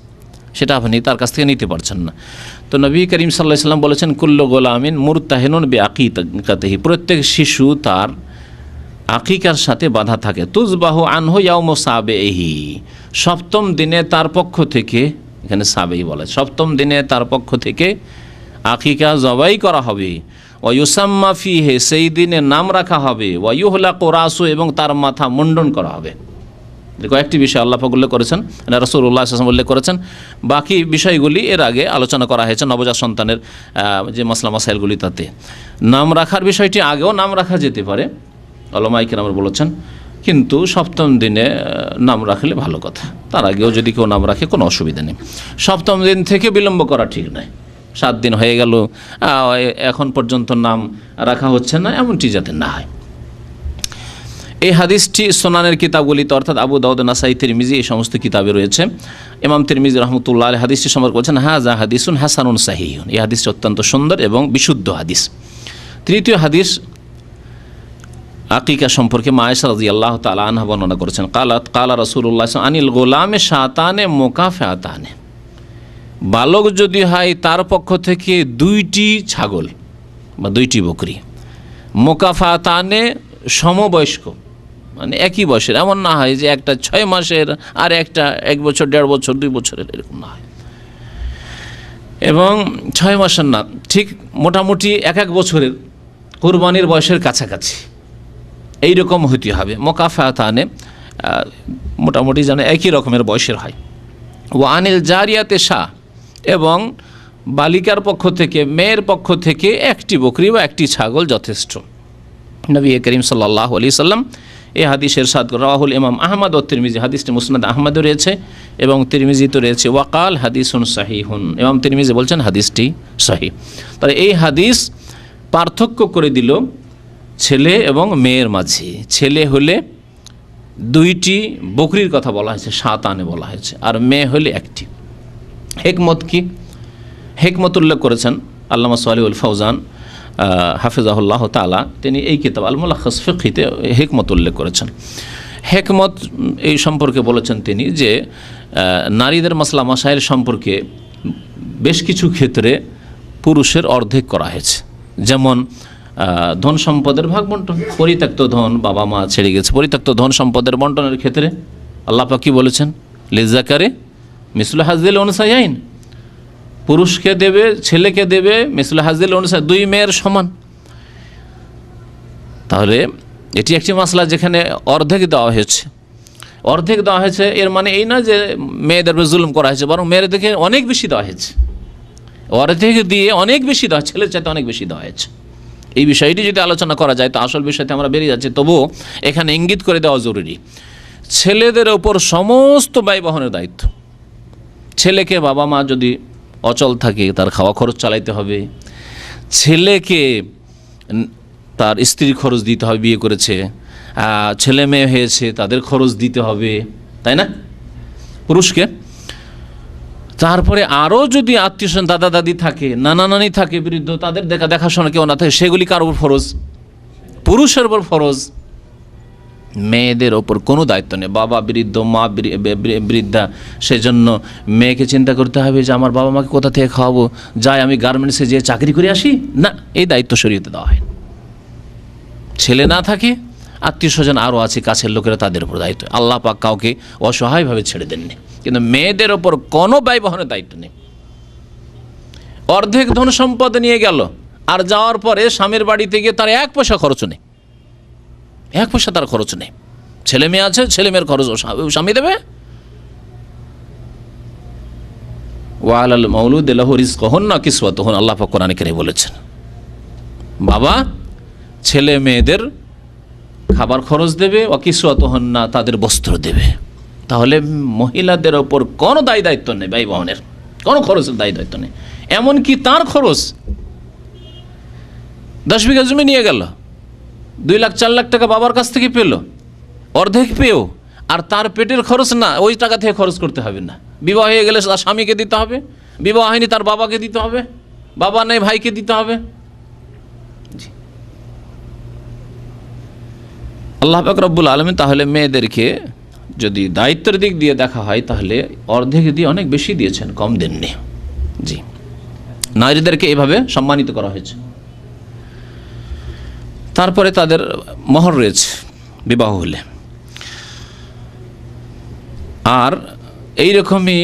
S6: সেটা আপনি তার কাছ থেকে নিতে পারছেন না। তো নবী করিম সাল্লাল্লাহু আলাইহি ওয়াসাল্লাম বলেছেন কুল্লু গোলামিন মুরতাহিনুন বিআকিকাতিহি, প্রত্যেক শিশু তার আকিকার সাথে বাঁধা থাকে। তুজবাহু আনহু ইয়াউমু সাবিহি, 7ম দিনে তার পক্ষ থেকে, এখানে সাবিহি বলে, 7ম দিনে তার পক্ষ থেকে আকিকা জবাই করা হবে। ওয়া ইউসাম্মা ফিহি, সেই দিনে নাম রাখা হবে। ওয়া ইউহলাকু রাসু, এবং তার মাথা মুন্ডন করা হবে। কয়েকটি বিষয় আল্লাহ পাক উল্লেখ করেছেন, রাসূলুল্লাহ সাল্লাল্লাহু আলাইহি ওয়াসাল্লাম উল্লেখ করেছেন। বাকি বিষয়গুলি এর আগে আলোচনা করা হয়েছে, নবজাত সন্তানের যে মাসলা মাসাইলগুলি, তাতে নাম রাখার বিষয়টি আগেও নাম রাখা যেতে পারে, উলামায়ে কেরাম বলেছেন, কিন্তু 7ম দিনে নাম রাখলে ভালো কথা। তার আগেও যদি কেউ নাম রাখে কোনো অসুবিধা নেই। 7ম দিন থেকে বিলম্ব করা ঠিক নয়। 7 দিন হয়ে গেল, এখন পর্যন্ত নাম রাখা হচ্ছে না, এমনটি যাতে না হয়। এই হাদিসটি সুনানের কিতাবগুলিতে, অর্থাৎ আবু দাউদ, নাসাই, তিরমিজি, এই সমস্ত কিতাবে রয়েছে। ইমাম তিরমিজি রাহমাতুল্লাহ আলাইহি হাদিসটি সম্পর্কে বলেছেন হাযা হাদিসুন হাসানুন সাহিহুন, এই হাদিসটি অত্যন্ত সুন্দর এবং বিশুদ্ধ হাদিস। তৃতীয় হাদিস আকিকা সম্পর্কে মা আয়েশা রাদিয়াল্লাহু তাআলা আনহা বর্ণনা করেছেন, কালা রাসূলুল্লাহ আনিল গোলামে শাতানে মুকাফাতানে, বালক যদি হয় তার পক্ষ থেকে 2টি ছাগল বা 2টি বকরি, মুকাফাতানে সমবয়স্ক, মানে একই বয়সের, এমন না হয় যে একটা 6 মাসের আর একটা 1 বছর, 1.5 বছর, 2 বছরের, এরকম না হয়। এবং 6 মাসের না, ঠিক মোটামুটি 1 বছরের, কুরবানির বয়সের কাছাকাছি এইরকম হইতে হবে। মুকাফাতানে মোটামুটি যেন একই রকমের বয়সের হয়। ওয়া আনিল জারিয়াতে শাহ, এবং বালিকার পক্ষ থেকে, মেয়ের পক্ষ থেকে 1টি বকরি বা 1টি ছাগল যথেষ্ট। নবী করিম সাল্লাল্লাহু আলাইহি সাল্লাম এই হাদিস ইরশাদ করেন, রাওয়াহুল ইমাম আহমদ ও তিরমিজি, হাদিসটি মুসনাদ আহমদে রয়েছে এবং তিরমিজিতে রয়েছে। ওয়াকাল হাদিসুন সাহিহুন, ইমাম তিরমিজি বলছেন হাদিসটি সহিহ। তাহলে এই হাদিস পার্থক্য করে দিল ছেলে এবং মেয়ের মাঝে। ছেলে হলে 2টি বকরির কথা বলা হয়েছে, 7 আনে বলা হয়েছে, আর মেয়ে হলে 1টি। হেকমত কি? হেকমত উল্লেখ করেছেন আল্লামা সালিহুল ফাওজান হাফিজাহুল্লাহ তাআলা, তিনি এই কিতাব আল মুলাখাস ফিকহিতে হেকমত উল্লেখ করেছেন। হেকমত এই সম্পর্কে বলেছেন তিনি যে নারীদের মাসলা মাসাইল সম্পর্কে বেশ কিছু ক্ষেত্রে পুরুষের অর্ধেক করা হয়েছে। যেমন ধন সম্পদের ভাগ বন্টন, পরিত্যক্ত ধন, বাবা মা ছেড়ে গেছে, পরিত্যক্ত ধন সম্পদের বন্টনের ক্ষেত্রে আল্লাহ পাক কি বলেছেন? লিজাকারে মিসলু হাযিল উনসায়াইন, পুরুষকে দেবে, ছেলেকে দেবে মিসলু হাযিল উনসায়াইন, 2 মেয়ের সমান। তাহলে এটি একটি মাসলা যেখানে অর্ধেক দেওয়া হয়েছে। অর্ধেক দেওয়া হয়েছে এর মানে এই না যে মেয়েদের উপর জুলুম করা হয়েছে, বরং মেয়েদেরকে অনেক বেশি দেওয়া হয়েছে। অর্ধেক দিয়ে অনেক বেশি দেওয়া, ছেলের চাইতে অনেক বেশি দেওয়া হয়েছে। এই বিষয়টি যদি আলোচনা করা যায় তো আসল বিষয়তে আমরা বেরিয়ে যাচ্ছি, তবুও এখানে ইঙ্গিত করে দেওয়া জরুরি। ছেলেদের ওপর সমস্ত ব্যয় বহনের দায়িত্ব। ছেলেকে বাবা মা যদি অচল থাকে তার খাওয়া খরচ চালাইতে হবে, ছেলেকে তার স্ত্রীর খরচ দিতে হবে, বিয়ে করেছে, ছেলে মেয়ে হয়েছে তাদের খরচ দিতে হবে, তাই না? পুরুষকে। তারপরে আরও যদি আত্মীয় স্বজন দাদা দাদি থাকে, নানা নানি থাকে বৃদ্ধ, তাদের দেখাশোনা কেউ না থাকে, সেগুলি কার উপর ফরজ? পুরুষের উপর ফরজ। মেয়েদের ওপর কোনো দায়িত্ব নেই। বাবা বৃদ্ধ, মা বৃদ্ধা, সেজন্য মেয়েকে চিন্তা করতে হবে যে আমার বাবা মাকে কোথা থেকে খাওয়াবো, যাই আমি গার্মেন্টসে যেয়ে চাকরি করে আসি, না, এই দায়িত্ব শরীয়তে দেওয়া হয়। ছেলে না থাকে, আত্মীয় স্বজন আরও আছে কাছের লোকেরা, তাদের উপর দায়িত্ব। আল্লাহ পাক কাউকে অসহায়ভাবে ছেড়ে দেননি, কিন্তু মেয়েদের ওপর কোনো ব্যয় বহনের দায়িত্ব নেই। অর্ধেক ধন সম্পদ নিয়ে গেল, আর যাওয়ার পরে স্বামীর বাড়িতে গিয়ে তার 1 পয়সা খরচ নেই, 1 পয়সা তার খরচ নেই। ছেলে মেয়ে আছে, ছেলে মেয়ের খরচ স্বামী দেবে। ওয়ালাল মাউলুদ লাহু রিজকুহুন্না কিসওয়াতুহুন, আল্লাহ পাক কোরআনে কারিমে বলেছেন, বাবা ছেলে মেয়েদের খাবার খরচ দেবে, ওয়া কিসওয়াতুহুন্না, তাদের বস্ত্র দেবে। তাহলে মহিলাদের ওপর কোনো দায়িত্ব নেই, ব্যয় বহনের কোনো খরচের দায়িত্ব নেই। এমনকি তার খরচ 10 বিঘা জমি নিয়ে গেল, 2 লাখ 4 লাখ টাকা বাবার কাছ থেকে পেল, অর্ধেক পেয়েও, আর তার পেটের খরচ না, ওই টাকা থেকে খরচ করতে হবে না। বিবাহ হয়ে গেলে তার স্বামীকে দিতে হবে, বিবাহ হয়নি তার বাবাকে দিতে হবে, বাবা নেই ভাইকে দিতে হবে। আল্লাহ পাক রব্বুল আলামিন তাহলে মেয়েদেরকে যদি দায়িত্বের দিক দিয়ে দেখা হয়, তাহলে অর্ধেক দিয়ে অনেক বেশি দিয়েছেন, কম দেননি। জি, নারীদেরকে এভাবে সম্মানিত করা হয়েছে। তারপরে তাদের মোহর রয়েছে বিবাহ হলে। আর এই রকমই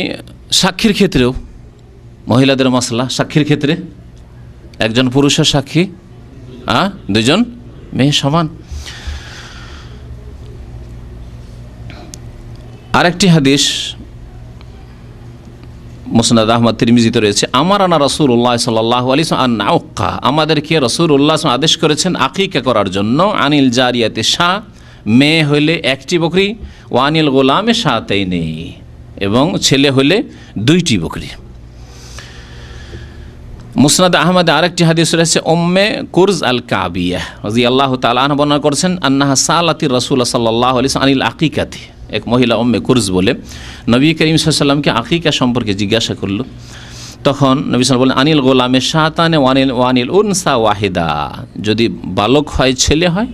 S6: সাক্ষীর ক্ষেত্রেও মহিলাদের মাসলা, সাক্ষীর ক্ষেত্রে একজন পুরুষের সাক্ষী, 2 জন মেয়ে সমান। আরেকটি হাদিস মুসনাদ আহমদ তিরমিজিতে রয়েছে, আমারানা রাসূলুল্লাহ সাল্লাল্লাহু আলাইহি ওয়াসাল্লাম আন নাউক্কা, আমাদেরকে রাসূলুল্লাহ আদেশ করেছেন আকিকা করার জন্য, আনিল জারিয়াতে শাহ, মেয়ে হইলে 1টি বকরি, ওয়ানিল গোলামে শাতাইনি, এবং ছেলে হইলে 2টি বকরি। মুসনাদ আহমদে আরেকটি হাদিস রয়েছে, উম্মে কুরজ আল কাবিয়া রাদিয়াল্লাহু তাআলা আনহা বর্ণনা করেছেন, আন্নাহা সালাতি রাসূল সাল্লাল্লাহু আলাইহি ওয়াসাল্লাম আনিল আকিকাতি, এক মহিলা উম্মে কুরজ বলে নবী করিম সাল্লাল্লাহু আলাইহি ওয়াসাল্লামকে আকিকা সম্পর্কে জিজ্ঞাসা করল। তখন নবী সাল্লাল্লাহু আলাইহি ওয়াসাল্লাম বলেন, আনিল গোলামে শাতানে ওয়ানিল উনসা ওয়াহিদা, যদি বালক হয়, ছেলে হয়,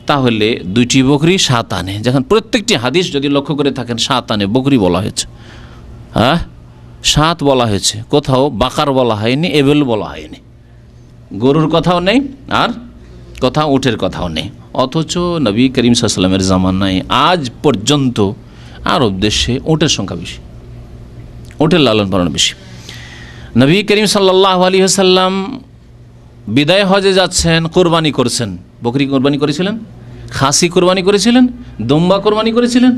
S6: তাহলে 2টি বকরি, শাতানে। যখন প্রত্যেকটি হাদিস যদি লক্ষ্য করে থাকেন, শাতানে বকরি বলা হয়েছে, সাত বলা হয়েছে, কোথাও বাকার বলা হয়নি, এবেল বলা হয়নি। গরুর কথাও নেই, আর কোথাও উটের কথাও নেই। অথচ নবী করিম সাল্লাল্লাহু আলাইহি ওয়াসাল্লামের জামানায় আজ পর্যন্ত আরব দেশে উটের সংখ্যা বেশি, উটের লালন পালন বেশি। নবী করিম সাল্লাল্লাহু আলাইহি ওয়াসাল্লাম বিদায় হজে যাচ্ছেন, কোরবানি করছেন। বকরি কোরবানি করেছিলেন, খাসি কোরবানি করেছিলেন, দুম্বা কোরবানি করেছিলেন,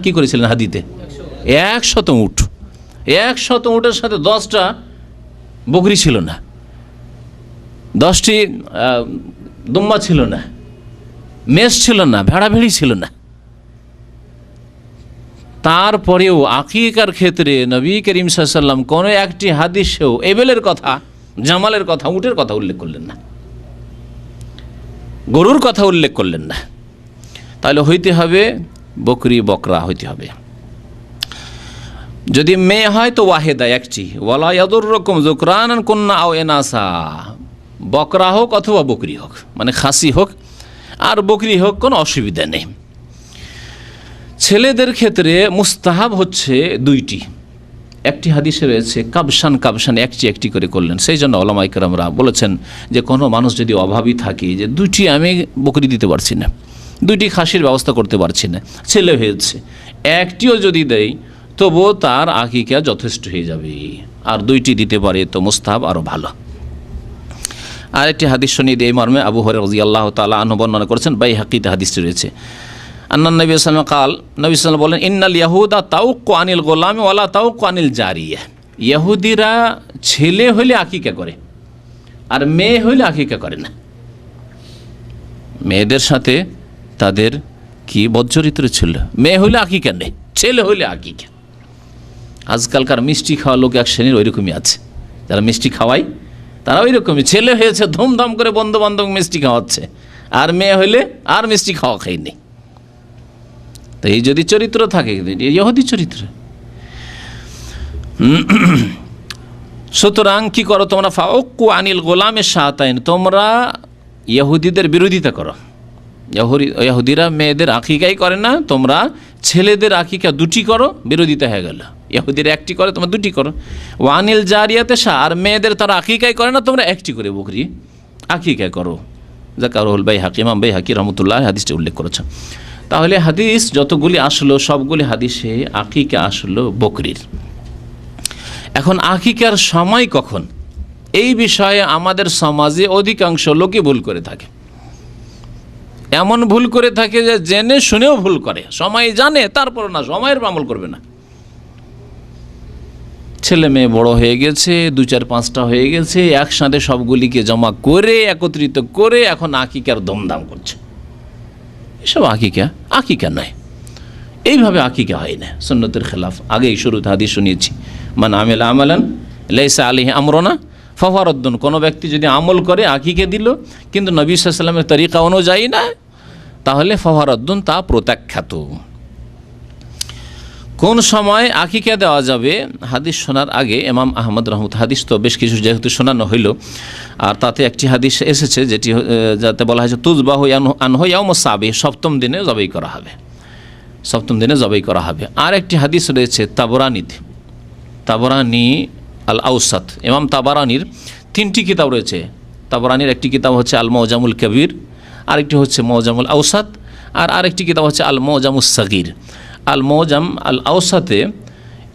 S6: কি করেছিলেন? হাদিতে 100 উট, 100 উটের সাথে 10টা বকরি ছিল না, 10টি দুম্বা ছিল না, মেষ ছিল না, ভেড়া ভেড়ি ছিল না। তারপরেও আকিকার ক্ষেত্রে নবী করিম সাল্লাল্লাহু আলাইহি ওয়াসাল্লাম কোনো একটি হাদিসেও এবেলের কথা, জামালের কথা, উটের কথা উল্লেখ করলেন না, গরুর কথা উল্লেখ করলেন না। তাহলে হইতে হবে বকরি, বকরা হইতে হবে। যদি মেয়ে হয় তো ওয়াহেদা, 1টি। ওয়ালা ইয়াদুররকুম যুকরানান কুন্না আও ইনাসা, বকরা হোক অথবা বকরি হোক, মানে খাসি হোক আর বকরি হোক, কোনো অসুবিধা নেই। ছেলেদের ক্ষেত্রে মুস্তাহাব হচ্ছে 2টি। একটি হাদিসে রয়েছে কাবসান, 1টি করে করলেন। সেই জন্য ওলামায়ে কেরামরা বলেছেন যে কোনো মানুষ যদি অভাবী থাকে, যে 2টি আমি বকরি দিতে পারছি না, 2টি খাসির ব্যবস্থা করতে পারছি না, ছেলে হয়েছে, 1টিও যদি দেয় তবুও তার আকিকা যথেষ্ট হয়ে যাবে। আর 2টি দিতে পারে তো মুস্তাহাব আরও ভালো। আরেকটি হাদিস শুনিয়ে দিয়ে এই মর্মে আবু হুরায়রা রাদিয়াল্লাহু তাআলা আনহু বর্ণনা করেছেন, বাইহাকিতে হাদিসটি রয়েছে, আন্নান নবী সাল্লাল্লাহু আলাইহি ওয়াসাল্লাম কাল, নবী সাল্লাল্লাহু আলাইহি ওয়াসাল্লাম বলেন, ইন্নাল ইয়াহুদা তাউক্কু আনিল গোলামি ওয়ালা তাউক্কু আনিল জারিয়া, ইহুদিরা ছেলে হইলে আকিকা করে আর মেয়ে হইলে আকিকা করে না। মেয়েদের সাথে তাদের কি বজ্জরিত্র ছিল, মেয়ে হইলে আকিকা নেই, ছেলে হইলে আকিকা। আজকালকার মিষ্টি খাওয়া লোক এক শ্রেণীর ওইরকমই আছে, যারা মিষ্টি খাওয়ায় তারা ওই রকমই, ছেলে হয়েছে ধুমধাম করে বন্ধু বান্ধব মিষ্টি খাওয়াচ্ছে, আর মেয়ে হইলে আর মিষ্টি খাওয়া খাইনি। তো এই যদি চরিত্র থাকে, ইহুদি চরিত্র। সুতরাং কি করো তোমরা, ফাউক্কু আনিল গোলামের শাহাতাইন, তোমরা ইহুদিদের বিরোধিতা করো। ইহুদিরা মেয়েদের আকিকাই করে না, তোমরা ছেলেদের আকিকা দুটি করো, বিরোধিতা হয়ে গেল। ইহুদিরা একটি করে, তোমরা দুটি করো। ওয়ানিল জারিয়াতে শাহ, আর মেয়েদের তারা আকিকাই করে না, তোমরা একটি করে বকরি আকিকা করো। যাকারুল বাইহাকি, ইমাম বাইহাকি রহমতুল্লাহ হাদিসটি উল্লেখ করেছেন। তাহলে হাদিস যতগুলি আসলো সবগুলি হাদিসে আকিকা আসলো বকরির। এখন আকিকার সময় কখন, এই বিষয়ে আমাদের সমাজে অধিকাংশ লোকই ভুল করে থাকে। এমন ভুল করে থাকে যে জেনে শুনেও ভুল করে, সময় জানে তারপর না, সময়ের আমল করবে না। ছেলে মেয়ে বড় হয়ে গেছে, 2-4-5টা হয়ে গেছে, একসাথে সবগুলিকে জমা করে একত্রিত করে এখন আকিকার দমদাম করছে। এসব আকিকা নয়, এইভাবে আকিকা হয় না, সুন্নতের খেলাফ। আগেই শুরুতে হাদিস শুনিয়েছি, মান আমিলা আমালান লাইসা আলাইহি আমরুনা ফাহুয়া রাদ্দুন। কোনো ব্যক্তি যদি আমল করে আকিকা দিল কিন্তু নবী সাল্লাল্লাহু আলাইহি ওয়াসাল্লামের তরিকা অনুযায়ী না, তাহলে ফাহুয়া রাদ্দুন, তা প্রত্যাখ্যাত। কোন সময় আকিকা দেওয়া যাবে, হাদিস শোনার আগে ইমাম আহমদ রহমতুল্লাহ, হাদিস তো বেশ কিছু যেহেতু শোনানো হইল, আর তাতে একটি হাদিস এসেছে যেটি যাতে বলা হয়েছে তুযবাহু আনহু ইয়াউমুস সাবিহ, সপ্তম দিনে জবাই করা হবে, সপ্তম দিনে জবাই করা হবে। আর একটি হাদিস রয়েছে তাবরানিতে, তাবরানি আল আউসাত, ইমাম তাবরানির 3টি কিতাব রয়েছে। তাবরানির একটি কিতাব হচ্ছে আল মুজামুল কবির, আরেকটি হচ্ছে মুজামুল আউসাত, আর আরেকটি কিতাব হচ্ছে আল মুজামুস সাগীর। আল মুজাম আল আউসাতে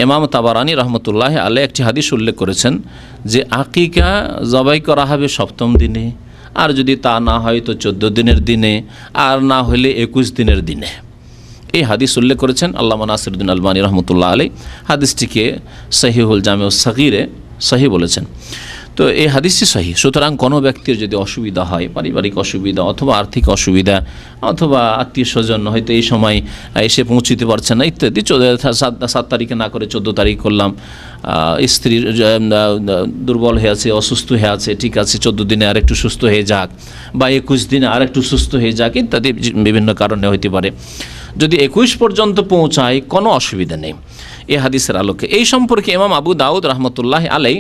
S6: ইমাম তাবরানি রহমতুল্লাহ আলাইহি একটি হাদিস উল্লেখ করেছেন যে আকিকা জবাই করা হবে সপ্তম দিনে, আর যদি তা না হয় তো 14 দিনের দিনে, আর না হলে 21 দিনের দিনে। এই হাদিস উল্লেখ করেছেন আল্লামা নাসিরউদ্দিন আলবানী রহমতুল্লাহ আলাইহি, হাদিসটিকে সহিহুল জামিউস সগীরে সহি বলেছেন। তো এই হাদিসটি সহি। সুতরাং কোনো ব্যক্তির যদি অসুবিধা হয়, পারিবারিক অসুবিধা অথবা আর্থিক অসুবিধা অথবা আত্মীয় স্বজন হয়তো এই সময় এসে পৌঁছতে পারছে না ইত্যাদি, 7 তারিখে না করে 14 তারিখ করলাম, স্ত্রীর দুর্বল হয়ে আছে, অসুস্থ হয়ে আছে, ঠিক আছে 14 দিনে আর একটু সুস্থ হয়ে যাক, বা 21 দিনে আর একটু সুস্থ হয়ে যাক ইত্যাদি বিভিন্ন কারণে হইতে পারে। যদি 21 পর্যন্ত পৌঁছায় কোনো অসুবিধা নেই এই হাদিসের আলোকে। এই সম্পর্কে ইমাম আবু দাউদ রহমতুল্লাহ আলাইহি,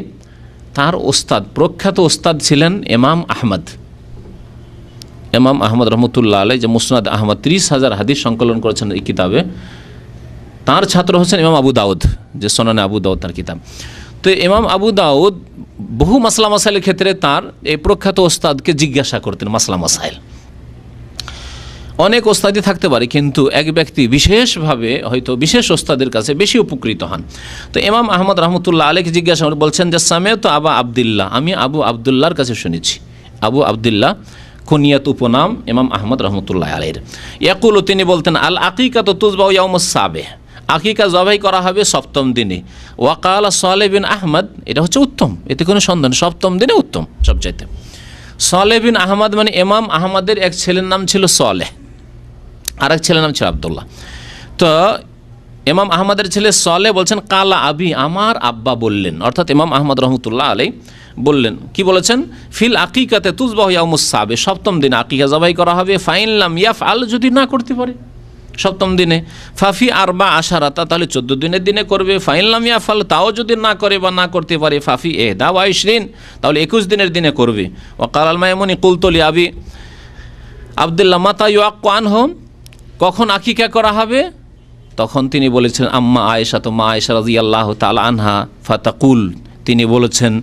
S6: তার ওস্তাদ, প্রখ্যাত ওস্তাদ ছিলেন ইমাম আহমদ। ইমাম আহমদ রহমতুল্লাহ আলাইহি যে মুসনাদ আহমদ 30,000 হাদিস সংকলন করেছেন এই কিতাবে, তার ছাত্র হচ্ছেন ইমাম আবু দাউদ, যে সুনানে আবু দাউদ তার কিতাব। তো ইমাম আবু দাউদ বহু মাসলা মাসাইলের ক্ষেত্রে তার এই প্রখ্যাত ওস্তাদকে জিজ্ঞাসা করতেন মাসলা মাসাইল। অনেক ওস্তাদি থাকতে পারে, কিন্তু এক ব্যক্তি বিশেষভাবে হয়তো বিশেষ ওস্তাদের কাছে বেশি উপকৃত হন। তো ইমাম আহমদ রহমতুল্লাহ আলাইহি জিজ্ঞাসা করে বলছেন যে সামিআতু আবা আবদুল্লাহ, আমি আবু আবদুল্লাহর কাছে শুনেছি। আবু আবদুল্লাহ কুনিয়াত উপনাম ইমাম আহমদ রহমতুল্লাহ আলাইহির। ইয়াকুলু, তিনি বলতেন আল আকিকাতু তুযবাহু ইয়াউমুস সাবিহ, আকিকা জবাই করা হবে সপ্তম দিনে। ওয়াকালা সালেহ বিন আহমদ, এটা হচ্ছে উত্তম, এতে কোনো সন্দেহ নেই, সপ্তম দিনে উত্তম সবচাইতে। সালেহ বিন আহমদ মানে ইমাম আহমদের এক ছেলের নাম ছিল সালেহ, আর এক ছেলের নাম ছিল আবদুল্লাহ। তো ইমাম আহমদের ছেলে সালেহ বলছেন কালা আবি, আমার আব্বা বললেন, অর্থাৎ ইমাম আহমদ রহমতুল্লাহ আলাইহি বললেন, কি বলেছেন, ফিল আকিকাতে তুযবাহু ইয়াউমুস সাবিহ, সপ্তম দিনে আকিকা জবাই করা হবে। ফাইন লাম ইয়াফআল, যদি না করতে পারে সপ্তম দিনে, ফাফি 14, তাহলে 14 দিনের দিনে করবে। ফাইন লাম ইয়াফআল, তাও যদি না করে বা না করতে পারে, ফাফি 21, তাহলে 21 দিনের দিনে করবে। ওয়াকাল আল মাইমুনি কুলতু লি আবি আবদুল্লাহ মাতা ইউআক্কু আনহু, কখন আকিকা করা হবে? তখন তিনি বলেছেন আম্মা আয়েশা, তো মা আয়েশা রাদিয়াল্লাহু তাআলা আনহা, ফাতাকুল, তিনি বলেছেন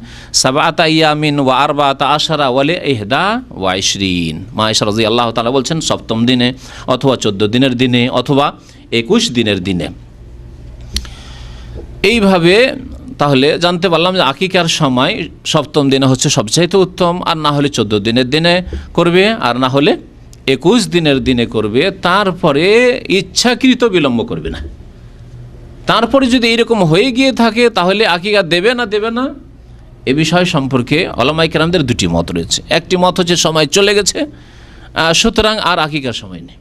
S6: 7 আইয়ামিন ওয়া 14 ওয়া 21, মা আয়েশা রাদিয়াল্লাহু তাআলা বলছেন সপ্তম দিনে অথবা 14 দিনের দিনে অথবা 21 দিনের দিনে। এইভাবে তাহলে জানতে পারলাম যে আকিকার সময় সপ্তম দিনে হচ্ছে সবচাইতে উত্তম, আর না হলে 14 দিনের দিনে করবে, আর না হলে 21 দিনের দিনে করবে। তারপরে ইচ্ছাকৃত বিলম্ব করবে না। তারপরে যদি এরকম হয়ে গিয়ে থাকে তাহলে আকিকা দেবে না এ বিষয় সম্পর্কে উলামায়ে কেরামদের 2টি মত রয়েছে। একটি মত হচ্ছে সময় চলে গেছে, সুতরাং আর আকিকার সময় নেই।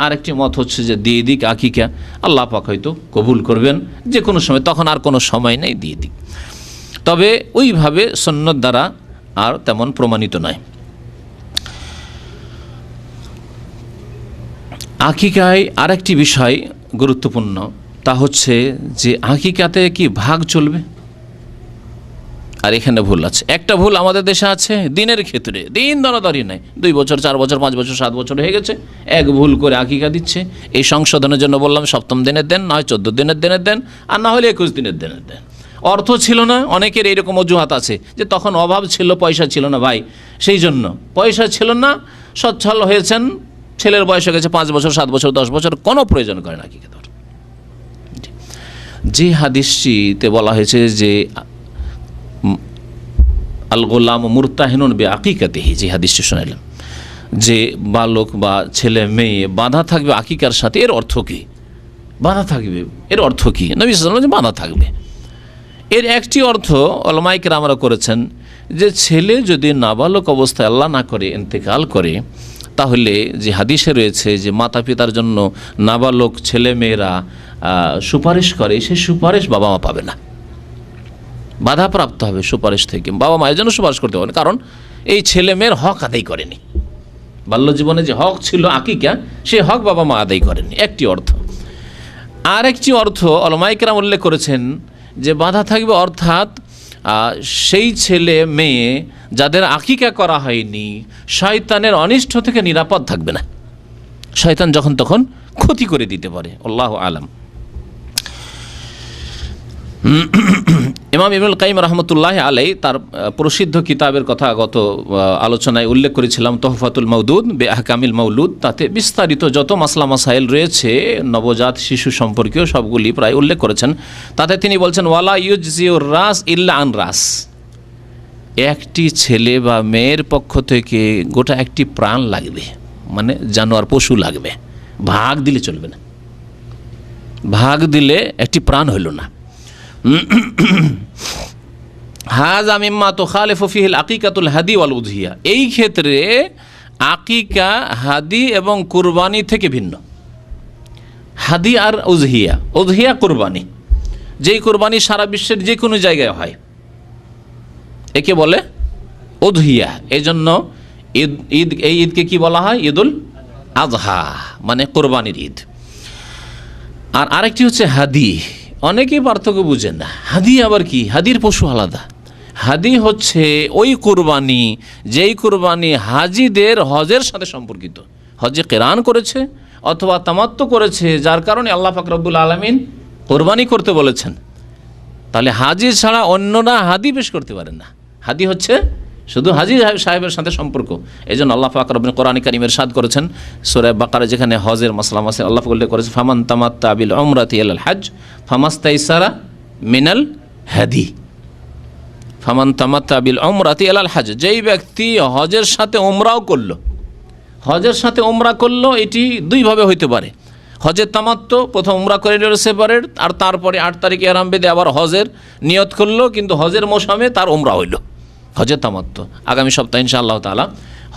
S6: আর একটি মত হচ্ছে যে দিয়ে দিক আকিকা, আল্লাহ পাক হয়তো কবুল করবেন যে কোনো সময়, তখন আর কোনো সময় নেই, দিয়ে দিক। তবে ওইভাবে সুন্নত দ্বারা আর তেমন প্রমাণিত নয়। আকিকায় আরেকটি বিষয় গুরুত্বপূর্ণ, তা হচ্ছে যে আকিকাতে কি ভাগ চলবে। আর এখানে ভুল আছে, একটা ভুল আমাদের দেশে আছে দিনের ক্ষেত্রে, দিন দরাদরি নাই, 2 বছর 4 বছর 5 বছর 7 বছর হয়ে গেছে, এক ভুল করে আকিকা দিচ্ছে। এই সংশোধনের জন্য বললাম 7ম দিনের দেন, না হয় 14 দিনের দিনের দেন, আর না হলে 21 দিনের দিনের দেন। অর্থ ছিল না, অনেকের এইরকম অজুহাত আছে যে তখন অভাব ছিল, পয়সা ছিল না ভাই, সেই জন্য পয়সা ছিল না, সচ্ছল হয়েছেন, ছেলের বয়স হয়ে গেছে 5 বছর 7 বছর 10 বছর, কোনো প্রয়োজন করে না আকিকা দেওয়ার। যে হাদিসটিতে বলা হয়েছে যে আল গোলাম মুরতাহিনুন বে আকিকাতিহি, যে হাদিসটি শুনাইলাম, যে বালক বা ছেলে মেয়ে বাঁধা থাকবে আকিকার সাথে, এর অর্থ কী? বাঁধা থাকবে এর অর্থ কী? নবী সাল্লাল্লাহু আলাইহি ওয়াসাল্লাম বাঁধা থাকবে, এর একটি অর্থ উলামায়ে কেরামরা করেছেন যে ছেলে যদি নাবালক অবস্থায় আল্লাহ না করে ইন্তেকাল করে, তাহলে যে হাদিসে রয়েছে যে মাতা পিতার জন্য নাবালক ছেলে মেয়েরা সুপারিশ করে, সেই সুপারিশ বাবা মা পাবে না, বাধাপ্রাপ্ত হবে সুপারিশ থেকে। বাবা মায়ের জন্য সুপারিশ করতে পারে, কারণ এই ছেলে মেয়ের হক আদায় করেনি, বাল্য জীবনে যে হক ছিল আকিকা, সেই হক বাবা মা আদায় করেনি, একটি অর্থ। আর একটি অর্থ উলামায়ে কেরাম উল্লেখ করেছেন যে বাধা থাকবে, অর্থাৎ সেই ছেলে মেয়ে যাদের আকিকা করা হয়নি শয়তানের অনিষ্ট থেকে নিরাপদ থাকবে না, শয়তান যখন তখন ক্ষতি করে দিতে পারে। আল্লাহু আলাম। ইমাম ইবনুল কাইয়িম রাহমাতুল্লাহি আলাইহি তার প্রসিদ্ধ কিতাবের কথা গত আলোচনায় উল্লেখ করেছিলাম, তোহফাতুল মাউদুদ বে আহকামিল মাউলুদ, তাতে বিস্তারিত যত মাসলা মাসাইল রয়েছে নবজাত শিশু সম্পর্কীয় সবগুলি প্রায় উল্লেখ করেছেন। তাতে তিনি বলছেন ওয়ালা ইউজিউর রাস ইল্লা আন রাস, একটি ছেলে বা মেয়ের পক্ষ থেকে গোটা একটি প্রাণ লাগবে, মানে জানোয়ার পশু লাগবে, ভাগ দিলে চলবে না, ভাগ দিলে একটি প্রাণ হইল না। হাযা মিম্মা তুখালিফু ফিহিল আকিকাতুল হাদি ওয়াল উযহিয়া, এই ক্ষেত্রে আকিকা হাদি এবং কুরবানি থেকে ভিন্ন। হাদি আর উযহিয়া, উযহিয়া কুরবানি, যেই কুরবানি সারা বিশ্বের যে কোনো জায়গায় হয় একে বলে উযহিয়া। এই জন্য ঈদ এই ঈদকে কি বলা হয়? ঈদুল আযহা, মানে কোরবানির ঈদ। আর আরেকটি হচ্ছে হাদি, অনেকেই পার্থক্য বুঝেন না। হাদি আবার কি? হাদির পশু আলাদা। হাদি হচ্ছে ওই কুরবানি যেই কুরবানি হাজিদের হজের সাথে সম্পর্কিত, হজে কেরান করেছে অথবা তামাত্তু করেছে, যার কারণে আল্লাহ পাক রব্বুল আলামিন কোরবানি করতে বলেছেন। তাহলে হাজি ছাড়া অন্যরা হাদি পেশ করতে পারেন না। হাদি হচ্ছে শুধু হাজি সাহেবের সাথে সম্পর্ক। এই জন্য আল্লাহ পাক রব্বুল কোরআন কারীমে ইরশাদ করেছেন সূরা বাকারা, যেখানে হজের মাসলা মাসাইল আল্লাহ পাক উল্লেখ করেছে, ফামান তামাত্তা বিল উমরাতি ইলাল হজ ফামাস্তাইসারা মিনাল হাদি। ফামান তামাত্তা বিল উমরাতি ইলাল হজ, যেই ব্যক্তি হজের সাথে উমরাও করলো, হজের সাথে উমরা করলো, এটি দুইভাবে হইতে পারে। হজের তামাত্তু, প্রথম উমরা করে নিল সেপারেট, আর তারপরে 8 তারিখে ইহরাম বেঁধে আবার হজের নিয়ত করলো, কিন্তু হজের মৌসুমে তার উমরা হইল, হজের তামাত্তু। আগামী সপ্তাহে ইনশাআল্লাহ তাআলা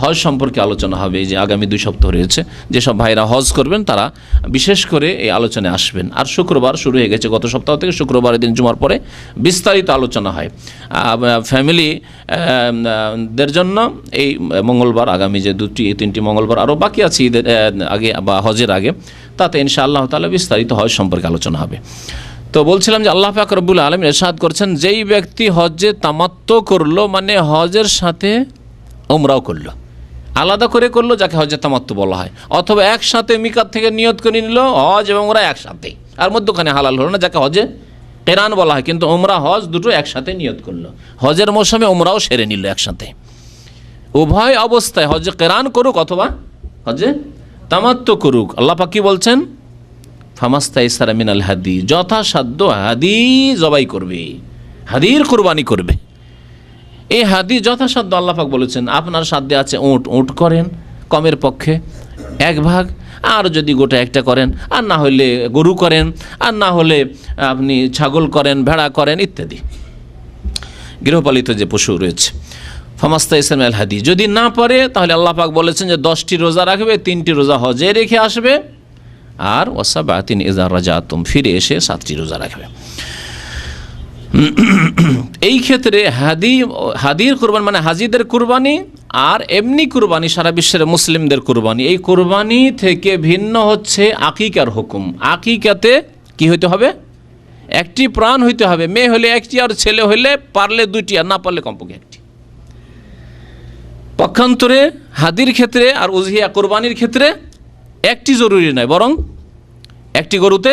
S6: হজ সম্পর্কে আলোচনা হবে। এই যে আগামী 2 সপ্তাহ রয়েছে, যেসব ভাইরা হজ করবেন তারা বিশেষ করে এই আলোচনায় আসবেন। আর শুক্রবার শুরু হয়ে গেছে, গত সপ্তাহ থেকে শুক্রবারের দিন জুমার পরে বিস্তারিত আলোচনা হয়। ফ্যামিলি দের জন্য এই মঙ্গলবার, আগামী যে 2-3টি মঙ্গলবার আরও বাকি আছে ঈদের আগে বা হজের আগে, তাতে ইনশাআল্লাহ তাআলা বিস্তারিত হজ সম্পর্কে আলোচনা হবে। তো বলছিলাম যে আল্লাহ পাক রব্বুল আলামিন ইরশাদ করছেন, যেই ব্যক্তি হজ্জে তামাত্তু করলো, মানে হজের সাথে উমরাও করলো, আলাদা করে করলো, যাকে হজ্জে তামাত্তু বলা হয়, অথবা একসাথে মিকাত থেকে নিয়ত করে নিল হজ এবং উমরা একসাথে, আর মধ্যখানে হালাল হলো না, যাকে হজে কেরান বলা হয়। কিন্তু উমরা হজ দুটো একসাথে নিয়ত করলো, হজের মৌসুমে উমরাও সেরে নিল একসাথে। উভয় অবস্থায় হজে কেরান করুক অথবা হজে তামাত্তু করুক, আল্লাহ পাক কি বলছেন? ফামাস্তাইসারা মিনাল হাদি, যথাসাধ্য হাদি জবাই করবে, হাদির কুরবানি করবে। এই হাদি যথাসাধ্য আল্লাহ পাক বলেছেন, আপনার সাধ্যে আছে উট, উট করেন কমের পক্ষে 1 ভাগ, আর যদি গোটা একটা করেন, আর না হলে গরু করেন, আর না হলে আপনি ছাগল করেন, ভেড়া করেন ইত্যাদি, গৃহপালিত যে পশু রয়েছে। ফামাস্তাইসারা মিনাল হাদি, যদি না পারে তাহলে আল্লাহ পাক বলেছেন যে 10টি রোজা রাখবে, 3টি রোজা হজে রেখে আসবে, আর ওয়াসাবাতিন ইযা রাজাতুম, ফিরে এসে 7টি রোজা রাখবে। এই ক্ষেত্রে হাদির কুরবানি মানে হাজিদের কুরবানি আর এমনি কুরবানি সারা বিশ্বের মুসলিমদের কুরবানি, এই কুরবানি থেকে ভিন্ন হচ্ছে আকিকার হুকুম। আকিকাতে কি হইতে হবে? একটি প্রাণ হইতে হবে। মেয়ে হলে একটি, আর ছেলে হলে পারলে দুইটি, আর না পারলে কমপক্ষে একটি। পক্ষান্তরে হাদির ক্ষেত্রে আর উজহিয়া কুরবানির ক্ষেত্রে একটি জরুরি নয়, বরং একটি গরুতে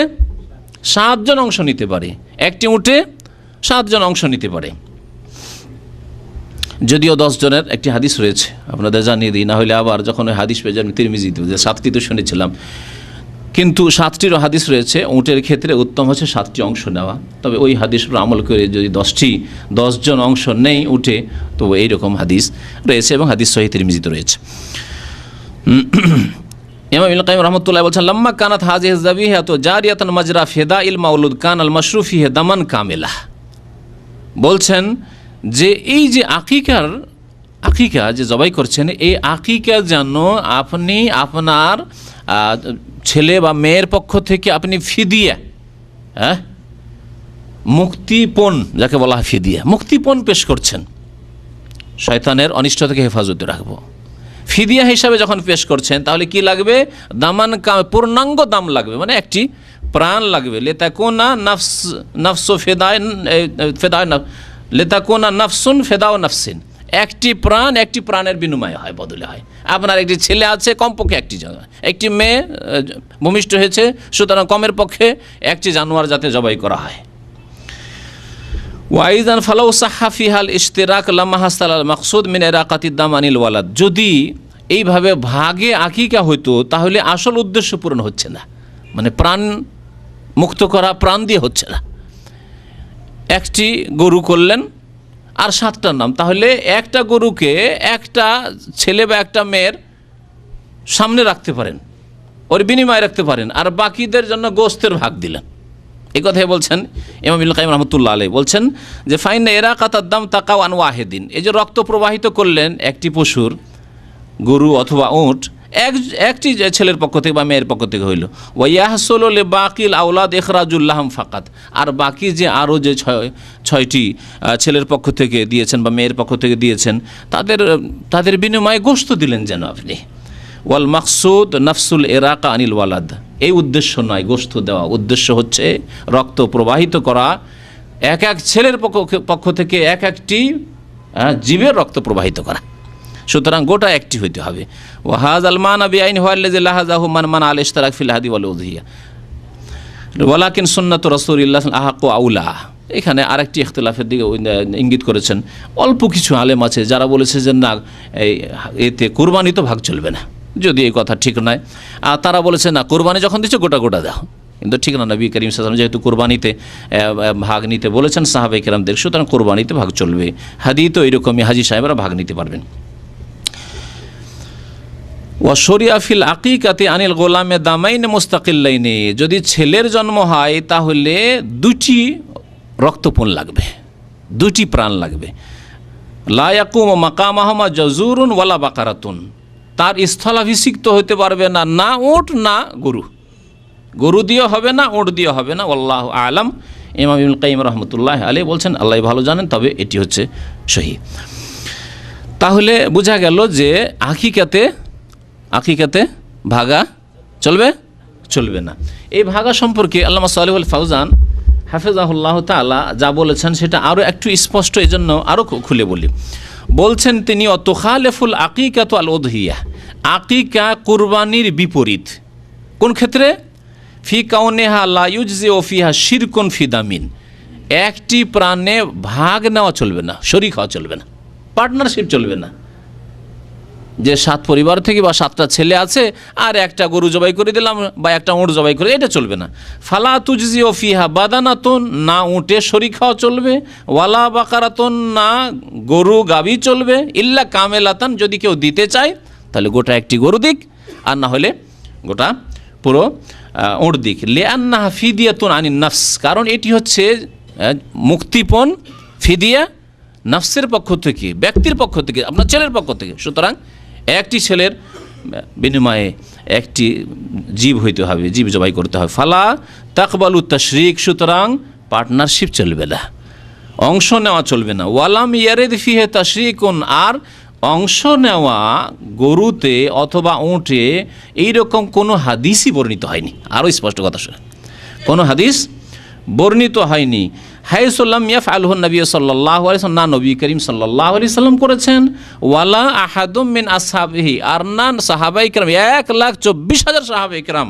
S6: 7 জন অংশ নিতে পারে, একটি উটে 7 জন অংশ নিতে পারে। যদিও 10 জনের একটি হাদিস রয়েছে, আপনাদের জানিয়ে দিই, না হলে আবার যখন ওই হাদিস পেয়ে যাবেন তিরমিজিতে, যে 7টি তো শুনেছিলাম, কিন্তু 7টিরও হাদিস রয়েছে। উটের ক্ষেত্রে উত্তম হচ্ছে 7টি অংশ নেওয়া। তবে ওই হাদিস উপর আমল করে যদি 10 জন অংশ নেই উঠে, তো এইরকম হাদিস রয়েছে এবং হাদিস সহিহ তিরমিজিতে রয়েছে। ইমাম ইবনে কাইয়িম রাহমাতুল্লাহ বলছেন, লাম্মা কানাত হাযিহি যাবিহাতু জারিয়াতান মাজরা ফিদাইল মাউলুদ কানাল মাশরুফিহি দামান কামিলা। বলছেন যে এই যে আকিকা যে জবাই করছেন, এই আকিকা যেন আপনি আপনার ছেলে বা মেয়ের পক্ষ থেকে আপনি ফিদিয়া, মুক্তিপণ, যাকে বলা হয় ফিদিয়া, মুক্তিপণ পেশ করছেন, শয়তানের অনিষ্ট থেকে হেফাজতে রাখবো। ফিদিয়া হিসাবে যখন পেশ করছেন, তাহলে কি লাগবে? দামান পূর্ণাঙ্গ দাম লাগবে, মানে একটি প্রাণ লাগবে। লেতাকুনা নাফসু ফেদায় লেতাকুনা নাফসুন ফেদাও নাফসিন, একটি প্রাণ একটি প্রাণের বিনিময় হয়, বদলে হয়। আপনার একটি ছেলে আছে, কমপক্ষে একটি জায়গা, একটি মেয়ে ভূমিষ্ঠ হয়েছে, সুতরাং কমের পক্ষে একটি জানোয়ার যাতে জবাই করা হয়। ওয়াইদান ফালাউ সাহহা ফিহাল ইশতিরাক লামা হাসাল আল মাকসুদ মিন ইরাকাতিদ দাম আনিল ওয়ালাদ। যদি এইভাবে ভাগে আকিকা হইতো, তাহলে আসল উদ্দেশ্য পূরণ হচ্ছে না, মানে প্রাণ মুক্ত করা প্রাণ দিয়ে হচ্ছে না। একটি গরু করলেন আর 7টার নাম, তাহলে একটা গরুকে একটা ছেলে বা একটা মেয়ের সামনে রাখতে পারেন, ওর বিনিময় রাখতে পারেন, আর বাকিদের জন্য গোস্তের ভাগ দিলেন। এই কথাই বলছেন ইমাম ইবনে কাইয়িম রাহমাতুল্লাহ আলাইহি, বলছেন যে ফাইন ইরাকাতাদ দাম তাকাও আন ওয়াহিদিন, এই যে রক্ত প্রবাহিত করলেন একটি পশুর, গরু অথবা উট, একটি ছেলের পক্ষ থেকে বা মেয়ের পক্ষ থেকে হইল। ওয়াইয়াহসুলু লিবাকিল আওলাদ ইখরাজুল লাহম ফাকাত, আর বাকি যে আরও যে 6টি ছেলের পক্ষ থেকে দিয়েছেন বা মেয়ের পক্ষ থেকে দিয়েছেন, তাদের বিনিময়ে গোশত দিলেন যেন আপনি। ওয়াল মাকসুদ নাফসুল ইরাকা আনিল ওয়ালাদ, এই উদ্দেশ্য নয় গোশত দেওয়া, উদ্দেশ্য হচ্ছে রক্ত প্রবাহিত করা, এক ছেলের পক্ষ থেকে একটি জীবের রক্ত প্রবাহিত করা। সুতরাং গোটা একটি হইতে হবে। ওয়াহাজ আল মানা বিআইন হুয়াল্লাযী লাহাযাহু মান মানা আল ইশতিরাক ফিল হাদি ওয়াল উযহিয়া ওয়ালাকিন সুন্নাতু রাসূলিল্লাহ আহাqqu আউলা। এখানে আরেকটি ইখতিলাফের দিকে ইঙ্গিত করেছেন। অল্প কিছু আলেম আছে যারা বলেছে যে না, এতে কুরবানি তো ভাগ চলবে না, যদি এই কথা ঠিক নয়। আর তারা বলেছে না, কুরবানি যখন দিচ্ছে গোটা দাও, কিন্তু ঠিক না। নবী করিম সাল্লাল্লাহু আলাইহি ওয়াসাল্লাম যেহেতু কুরবানিতে ভাগ নিতে বলেছেন সাহাবায়ে কেরামদের, সুতরাং কুরবানিতে ভাগ চলবে। হাদি তো এরকমই, হাজি সাহেবরা ভাগ নিতে পারবেন। ওয়া শরিয়া ফিল আকিকাতি আনিল গোলামে দামাইন মুস্তাকিল্লাইনি, যদি ছেলের জন্ম হয় তাহলে 2টি রক্তপণ লাগবে, 2টি প্রাণ লাগবে। লা ইয়াকুমু মাকামাহুমা জাজুরুন ওয়ালা বাকারাতুন, তার স্থলাভিষিক্ত হতে পারবে না, না উট না গরু দিয়ে হবে না, উট দিয়ে হবে না। আল্লাহু আলাম। ইমাম ইবনে কাইয়িম রাহমাতুল্লাহ আলাইহি বলছেন, আল্লাহ ভালো জানেন, তবে এটি হচ্ছে সহিহ। তাহলে বোঝা গেল যে আকিকাতে ভাগা চলবে না। এই ভাগা সম্পর্কে আল্লামা সালেহুল ফাউজান হাফেজাহুল্লাহ তাআলা যা বলেছেন সেটা আরও একটু স্পষ্ট, এই জন্য আরও খুলে বলি। বলছেন তিনি, তুখালিফুল আকিকাতু আল উযহিয়া, আকিকা কুরবানির বিপরীত। কোন ক্ষেত্রে? ফি কাউনিহা লা ইউজজিউ ফিহা শিরকুন ফি দামিন, একটি প্রাণে ভাগ নেওয়া চলবে না, শরীক হওয়া চলবে না, পার্টনারশিপ চলবে না। যে 7 পরিবার থেকে বা 7টা ছেলে আছে আর একটা গরু জবাই করে দিলাম বা একটা উট জবাই করে, এটা চলবে না। ফালা তুজজিউ ফিহা বাদানাতুন, না উটে শরীক হওয়া চলবে, ওয়ালা বাকারাতুন, না গরু গাভী চলবে, ইল্লা কামেলাতান, যদি কেউ দিতে চায় তাহলে গোটা একটি গরু দিক, আর না হলে গোটা পুরো উট দিক। লিআন্নাহা ফিদিয়াতুন আনিন নাফস, কারণ এটি হচ্ছে মুক্তিপণ, ফিদিয়া নাফসের পক্ষ থেকে, ব্যক্তির পক্ষ থেকে, আপনার ছেলের পক্ষ থেকে। সুতরাং একটি ছেলের বিনিময়ে একটি জীব হইতে হবে, জীব জবাই করতে হবে। ফালা তাকবালু তাশরিক, সুতরাং পার্টনারশিপ চলবে না, অংশ নেওয়া চলবে না। ওয়ালাম ইয়ারিদ ফিহে তাশরিকুন, আর অংশ নেওয়া গরুতে অথবা উঁটে এইরকম কোনো হাদিসই বর্ণিত হয়নি। আরও স্পষ্ট কথা শুনে, কোনো হাদিস বর্ণিত হয়নি। হাইসুল্লাম ইয়াফআলহু নবী সাল্লাল্লাহু আলাইহি ওয়াসাল্লাম, না নবী করিম সাল্লাল্লাহু আলাইহি সাল্লাম করেছেন, ওয়ালা আহাদুম মিন আসহাবিহি, আর না সাহাবায়ে কেরাম 1,24,000 সাহাবায়ে কেরাম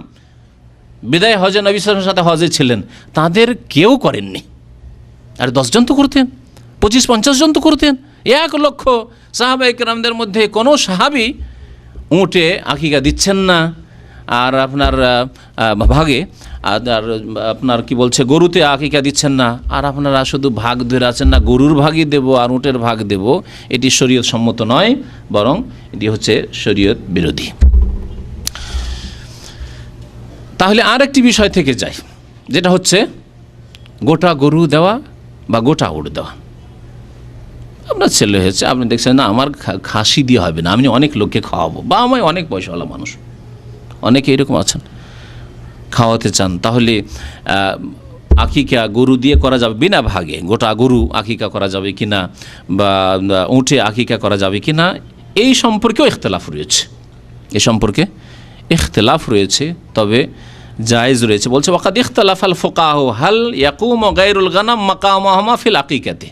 S6: বিদায় হজে নবী সাল্লাল্লাহু আলাইহি ওয়াসাল্লামের সাথে হজে ছিলেন, তাদের কেউ করেননি। আর 10 জন তো করতেন, 25-50 জন তো করতেন। 1 লক্ষ সাহাবায়ে কেরামদের মধ্যে কোনো সাহাবী উঁটে আকিকা দিচ্ছেন না, আর আপনার ভাগে আর আপনার কি বলছে গরুতে আকিকা দিচ্ছেন না, আর আপনারা শুধু ভাগ ধরে আছেন না গরুর ভাগই দেব আর উটের ভাগ দেব। এটি শরীয়ত সম্মত নয়, বরং এটি হচ্ছে শরীয়ত বিরোধী। তাহলে আর একটি বিষয় থেকে যায়, যেটা হচ্ছে গোটা গরু দেওয়া বা গোটা উট দেওয়া। আপনার ছেলে হয়েছে, আপনি দেখছেন না আমার খাসি দিয়ে হবে না, আমি অনেক লোককে খাওয়াবো, বা আমায় অনেক পয়সাওয়ালা মানুষ, অনেকে এরকম আছেন, খাওয়াতে চান, তাহলে আকিকা গরু দিয়ে করা যাবে বিনা ভাগে, গোটা গরু আকিকা করা যাবে কিনা বা উঁটে আকিকা করা যাবে কিনা, এই সম্পর্কেও ইখতিলাফ রয়েছে। এই সম্পর্কে ইখতিলাফ রয়েছে, তবে জায়েজ রয়েছে। বলছে ওয়াকাদ ইখতালাফাল ফুকাহা হাল ইয়াকুমু গায়রুল গানাম মাকামাহুমা ফিল আকিকাতে,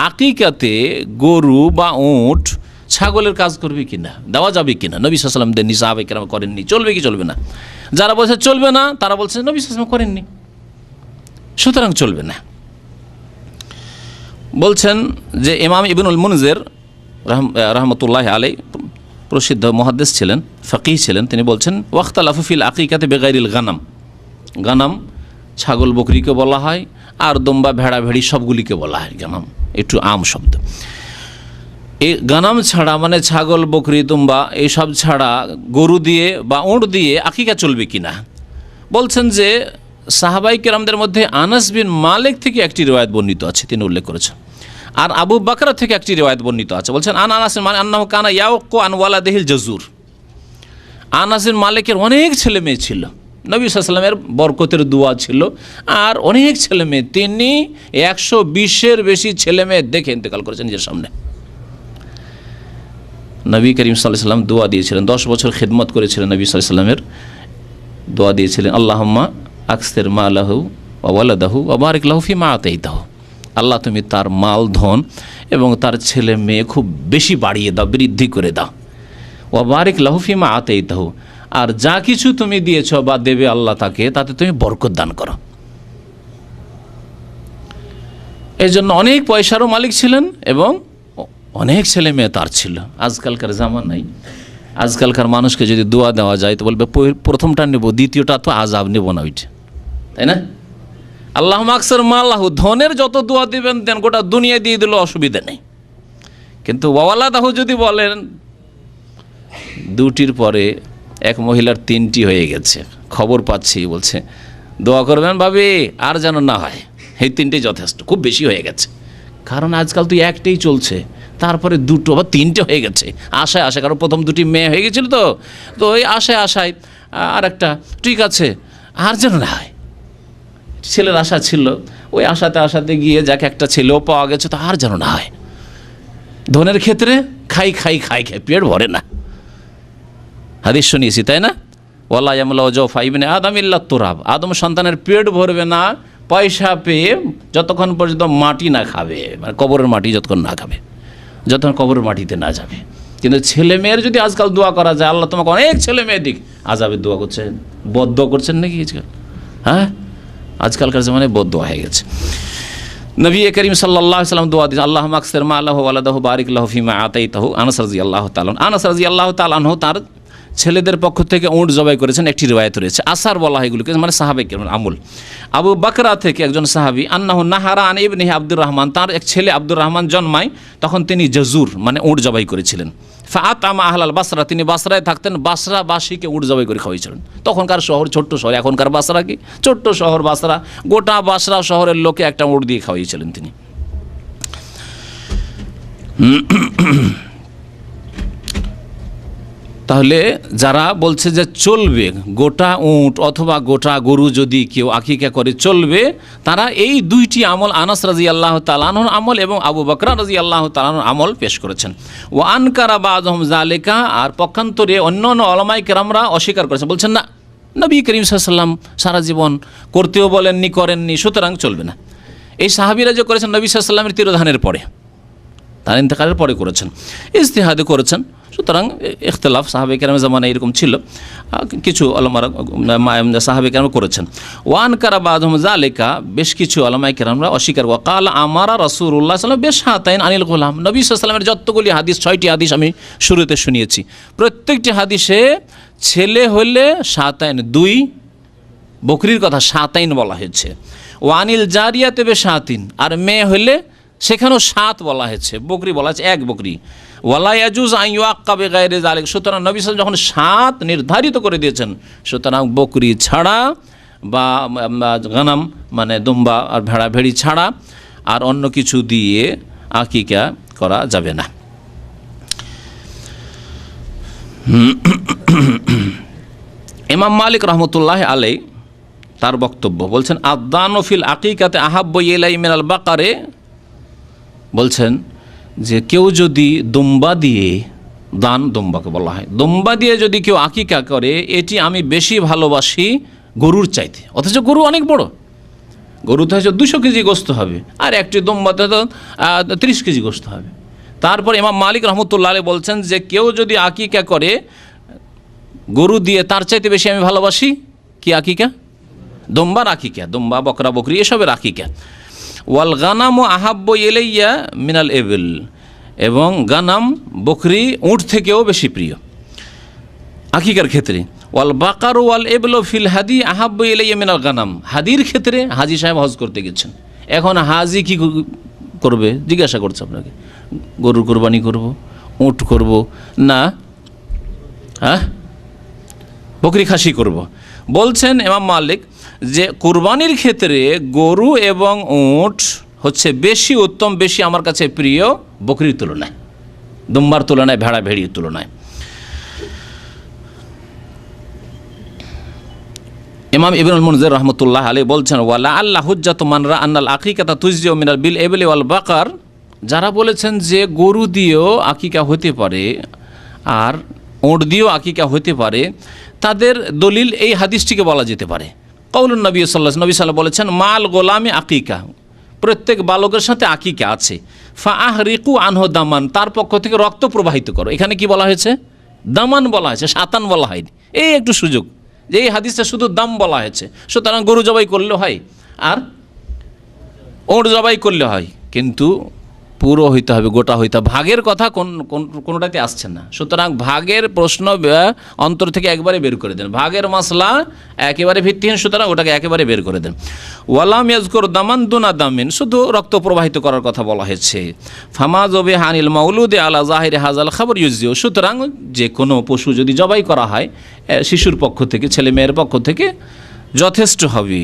S6: আকিকাতে গরু বা উট ছাগলের কাজ করবে কিনা, দেওয়া যাবে কিনা, নবী সাল্লাল্লাহু আলাইহি ওয়াসাল্লাম দেননি, সাহাবায়ে কেরাম করেননি, চলবে কি চলবে না। যারা বলছে চলবে না তারা বলছে নবী সাল্লাল্লাহু আলাইহি ওয়াসাল্লাম করেননি, সুতরাং চলবে না। বলছেন যে ইমাম ইবনুল মুনজির রাহমাতুল্লাহি আলাইহি প্রসিদ্ধ মুহাদ্দিস ছিলেন, ফকিহ ছিলেন, তিনি বলছেন ওয়াখতালাফু ফিল আকিকাতে বেগাইরিল গানাম, গানাম ছাগল বকরিকে বলা হয়, আর দম্বা ভেড়া ভেড়ি সবগুলিকে বলা হয় গানাম, একটু আম শব্দ। এই গানাম ছাড়া মানে ছাগল বকরি দুম্বা এইসব ছাড়া গরু দিয়ে বা উট দিয়ে আকিকা চলবে কিনা। বলছেন যে সাহাবাই কেরামদের মধ্যে আনাস বিন মালিক থেকে একটি রিওয়ায়াত বর্ণিত আছে, তিনি উল্লেখ করেছেন, আর আবু বকর থেকে একটি রিওয়ায়াত বর্ণিত আছে। বলছেন আনাস মানে আন্নাহু কানা ইয়াউকু আন ওয়ালাদিহিল জাজুর, আনাস বিন মালিকের অনেক ছেলে মেয়ে ছিল, নবী সাল্লাল্লাহু আলাইহি ওয়াসাল্লামের বরকতের দোয়া ছিল, আর অনেক ছেলে মেয়ে, তিনি 120-এর বেশি ছেলে মেয়ে দেখে ইন্তেকাল করেছেন নিজের সামনে। নবী করিম সাল্লাল্লাহু আলাইহি ওয়াসাল্লাম দোয়া দিয়েছিলেন, 10 বছর খিদমত করেছিলেন নবী সাল্লাল্লাহু আলাইহি ওয়াসাল্লামের, দোয়া দিয়েছিলেন আল্লাহুম্মা আকসির মালাহু ওয়া ওয়ালাদাহু ওয়া বারিক লাহু ফিমা আতাইতাহু, আল্লাহ তুমি তার মাল ধন এবং তার ছেলে মেয়ে খুব বেশি বাড়িয়ে দাও, বৃদ্ধি করে দাও, ওয়া বারিক লাহু ফিমা আতাইতাহু, আর যা কিছু তুমি দিয়েছ বা দেবে আল্লাহ তাকে, তাতে তুমি বরকত দান করো। এই জন্য অনেক পয়সারও মালিক ছিলেন এবং অনেক ছেলে মেয়ে তার ছিল। আজকালকার জামানায় আজকালকার মানুষকে যদি দোয়া দেওয়া যায় তো বলবে প্রথমটা নেব, দ্বিতীয়টা তো আজাব নেব না, ওইটা, তাই না? আল্লাহ আকসার মাল্লাহু, ধনের যত দোয়া দিবেন দেন, গোটা দুনিয়া দিয়ে দিল, অসুবিধা নেই। কিন্তু ওয়ালাদাহু যদি বলেন, দুটির পরে এক মহিলার 3টি হয়ে গেছে, খবর পাচ্ছি, বলছে দোয়া করবেন ভাবি আর যেন না হয়, এই 3টেই যথেষ্ট, খুব বেশি হয়ে গেছে। কারণ আজকাল তো একটাই চলছে, তারপরে 2টো বা 3টে হয়ে গেছে, আশায় আশায়, কারণ প্রথম 2টি মেয়ে হয়ে গেছিল, তো ওই আশায় আশায় আর একটা, ঠিক আছে আর যেন না হয়, ছেলের আশা ছিল, ওই আশাতে আশাতে গিয়ে যাকে একটা ছেলেও পাওয়া গেছে, তো আর যেন না হয়। ধনের ক্ষেত্রে খাই খাই খাই খাই পেট ভরে না, হাদিস শুনিয়েছি, তাই না? ওয়ালা ইয়ামলাউ জাওফা ইবনে আদম ইল্লা তুরাব, আদম সন্তানের পেট ভরবে না পয়সা পেয়ে যতক্ষণ পর্যন্ত মাটি না খাবে, মানে কবরের মাটি যতক্ষণ না খাবে, যতক্ষণ কবরের মাটিতে না যাবে। কিন্তু ছেলে মেয়ের যদি আজকাল দোয়া করা যায়, আল্লাহ তোমাকে অনেক ছেলে মেয়ে দিক, আজাবের দোয়া করছেন, বদদোয়া করছেন নাকি আজকাল? হ্যাঁ, আজকালকার জামানায় বদদোয়া হয়ে গেছে। নবী করিম সাল্লাল্লাহু আলাইহি ওয়াসাল্লাম দোয়া দিয়েছেন আল্লাহুম্মা আকসির মালাহু ওয়া ওয়ালাদাহু বারিক লাহু ফিমা আতাইতাহু। আনাস রাদিয়াল্লাহু তাআলা, আনাস রাদিয়াল্লাহু তাআলা আনহু তার ছেলেদের পক্ষ থেকে উট জবাই করেছেন, একটি রিওয়ায়াত রয়েছে। আসার বলা হয় এগুলোকে, মানে সাহাবায়ে কেরাম আমল। আবু বকরা থেকে একজন সাহাবী, আন্নাহু নাহারা আন ইবনিহি আব্দুর রহমান, তার এক ছেলে আব্দুর রহমান জন্মায়, তখন তিনি জাজুর মানে উট জবাই করেছিলেন। ফাআতামা আহলাল বাসরা, তিনি বাসরায় থাকতেন, বাসরাবাসীকে উট জবাই করে খাওয়াইছিলেন। তখনকার শহর ছোট্ট শহর, এখনকার বাসরা কি ছোট্ট শহর বাসরা, গোটা বাসরা শহরের লোকে একটা উট দিয়ে খাওয়াইছিলেন তিনি। তাহলে যারা বলছে যে চলবে গোটা উট অথবা গোটা গরু যদি কেউ আকিকা করে চলবে, তারা এই দুইটি আমল আনাস রাদিয়াল্লাহু তাআলা আনহুর আমল এবং আবু বকর রাদিয়াল্লাহু তাআলা আনহুর আমল পেশ করেছেন। ওয়া আনকারা বাযহুম যালিকা, আর পক্ষান্তরে অন্যান্য উলামায়ে কেরামরা অস্বীকার করেছেন, বলছেন না, নবী করিম সাল্লাল্লাহু আলাইহি ওয়াসাল্লাম সারা জীবন করতেও বলেননি, করেননি, সুতরাং চলবে না। এই সাহাবীরা যে করেছেন নবী সাল্লাল্লাহু আলাইহি ওয়াসাল্লামের তিরোধানের পরে, তার ইন্তেকালের পরে করেছেন, ইজতিহাদে করেছেন। সুতরাং ইখতিলাফ সাহাবে কেরামের জামানায় এরকম ছিল, কিছু আলেমারা সাহাবে কেরাম করেছেন। ওয়ান কারা বাযহুম যালিকা, বেশ কিছু উলামায়ে কেরামরা অস্বীকার। ওয়া ক্বালা আমারা রাসূলুল্লাহ সাল্লাল্লাহু আলাইহি ওয়াসাল্লাম বিশাতাইন আনিল গোলাম, নবী সাল্লাল্লাহু আলাইহি ওয়াসাল্লামের যতগুলি হাদিস, 6টি হাদিস আমি শুরুতে শুনিয়েছি, প্রত্যেকটি হাদিসে ছেলে হলে শাতাইন, 2 বকরির কথা শাতাইন বলা হয়েছে। ওয়ানিল জারিয়াতে বিশাতিন, আর মেয়ে হলে সেখানেও 7 বলা হয়েছে, বকরি বলা হয়েছে 1 বকরি। ওয়ালা ইয়াজুজ আন ইউআক্কা বিগাইরি যালিক, সুতরাং নবী সাল্লাল্লাহু আলাইহি ওয়াসাল্লাম যখন 7 নির্ধারিত করে দিয়েছেন, সুতরাং বকরি ছাড়া বা গানাম মানে দুম্বা আর ভেড়া ভেড়ি ছাড়া আর অন্য কিছু দিয়ে আকিকা করা যাবে না। ইমাম মালিক রহমতুল্লাহ আলাইহি তার বক্তব্য বলছেন, আদানু ফিল আকিকাতে আহাব্বু ইলাই মিনাল বাকারে, বলছেন যে কেউ যদি দুম্বা দিয়ে, দান দুম্বাকে বলা হয়, দুম্বা দিয়ে যদি কেউ আকিকা করে, এটি আমি বেশি ভালোবাসি গরুর চাইতে। অথচ গরু অনেক বড়, গরুতে হয়তো 200 কেজি গোস্ত হবে, আর একটি দুম্বাতে তো 30 কেজি গোস্ত হবে। তারপর ইমাম মালিক রহমতুল্লাহ আলাইহি বলছেন যে কেউ যদি আকিকা করে গরু দিয়ে, তার চাইতে বেশি আমি ভালোবাসি কি আকিকা, দুম্বার আকিকা, দুম্বা বকরা বকরি এসবের আকিকা। ওয়াল গানাম আহাব্বু ইলাইয়া মিনাল এবিল, এবং গানাম বকরি উট থেকেও বেশি প্রিয় আকিকার ক্ষেত্রে। ওয়াল বাকার ওয়াল এবল ফিল হাদি আহাব্বু ইলাইয়া মিনাল গানাম, হাদির ক্ষেত্রে হাজি সাহেব হজ করতে গেছেন, এখন হাজি কি করবে জিজ্ঞাসা করছে আপনাকে, গরুর কোরবানি করব, উট করব না বকরি খাসি করব। বলছেন ইমাম মালিক যে কুরবানির ক্ষেত্রে গরু এবং উট হচ্ছে বেশি উত্তম, বেশি আমার কাছে প্রিয় বকরির তুলনায়, দুম্বার তুলনায়, ভেড়া ভেড়ির তুলনায়। ইমাম ইবনুল মুনজির রহমতুল্লাহ আলাইহি বলছেন, ওয়ালা আল্লাহ হুজ্জাতু মান রা আন্নাল আকিকাতা তুজজিউ মিনাল বিল এবলি ওয়াল বাকার, যারা বলেছেন যে গরু দিয়েও আকিকা হতে পারে আর উট দিয়েও আকিকা হতে পারে, তাদের দলিল এই হাদিসটিকে বলা যেতে পারে। কওলুন নবী সাল্লাল্লাহু আলাইহি ওয়াসাল্লাম বলেছেন, মাল গোলামে আকিকা, প্রত্যেক বালকের সাথে আকিকা আছে। ফা আহরিকু আনহু দামান, তার পক্ষ থেকে রক্ত প্রবাহিত করো। এখানে কি বলা হয়েছে, দামান বলা হয়েছে, শাতান বলা হয়নি। এই একটু সুযোগ যে এই হাদিসটা শুধু দাম বলা হয়েছে, সুতরাং গরু জবাই করলে হয় আর ওট জবাই করলে হয়, কিন্তু পুরো হইতে হবে, গোটা হইতে হবে। ভাগের কথা কোনোটাতে আসছে না, সুতরাং ভাগের প্রশ্ন অন্তর থেকে একবারে বের করে দেন, ভাগের মাসলা একেবারে ভিত্তিহীন, সুতরাং ওটাকে একেবারে বের করে দেন। ওয়ালাম ইয়াজকুর দামান দুনা দামিন, শুধু রক্ত প্রবাহিত করার কথা বলা হয়েছে। ফামাজবে হানিল মাউলুদে আলা জাহির হাজাল খবর ইউজিও, সুতরাং যে কোনো পশু যদি জবাই করা হয় শিশুর পক্ষ থেকে, ছেলে মেয়ের পক্ষ থেকে যথেষ্ট হবে,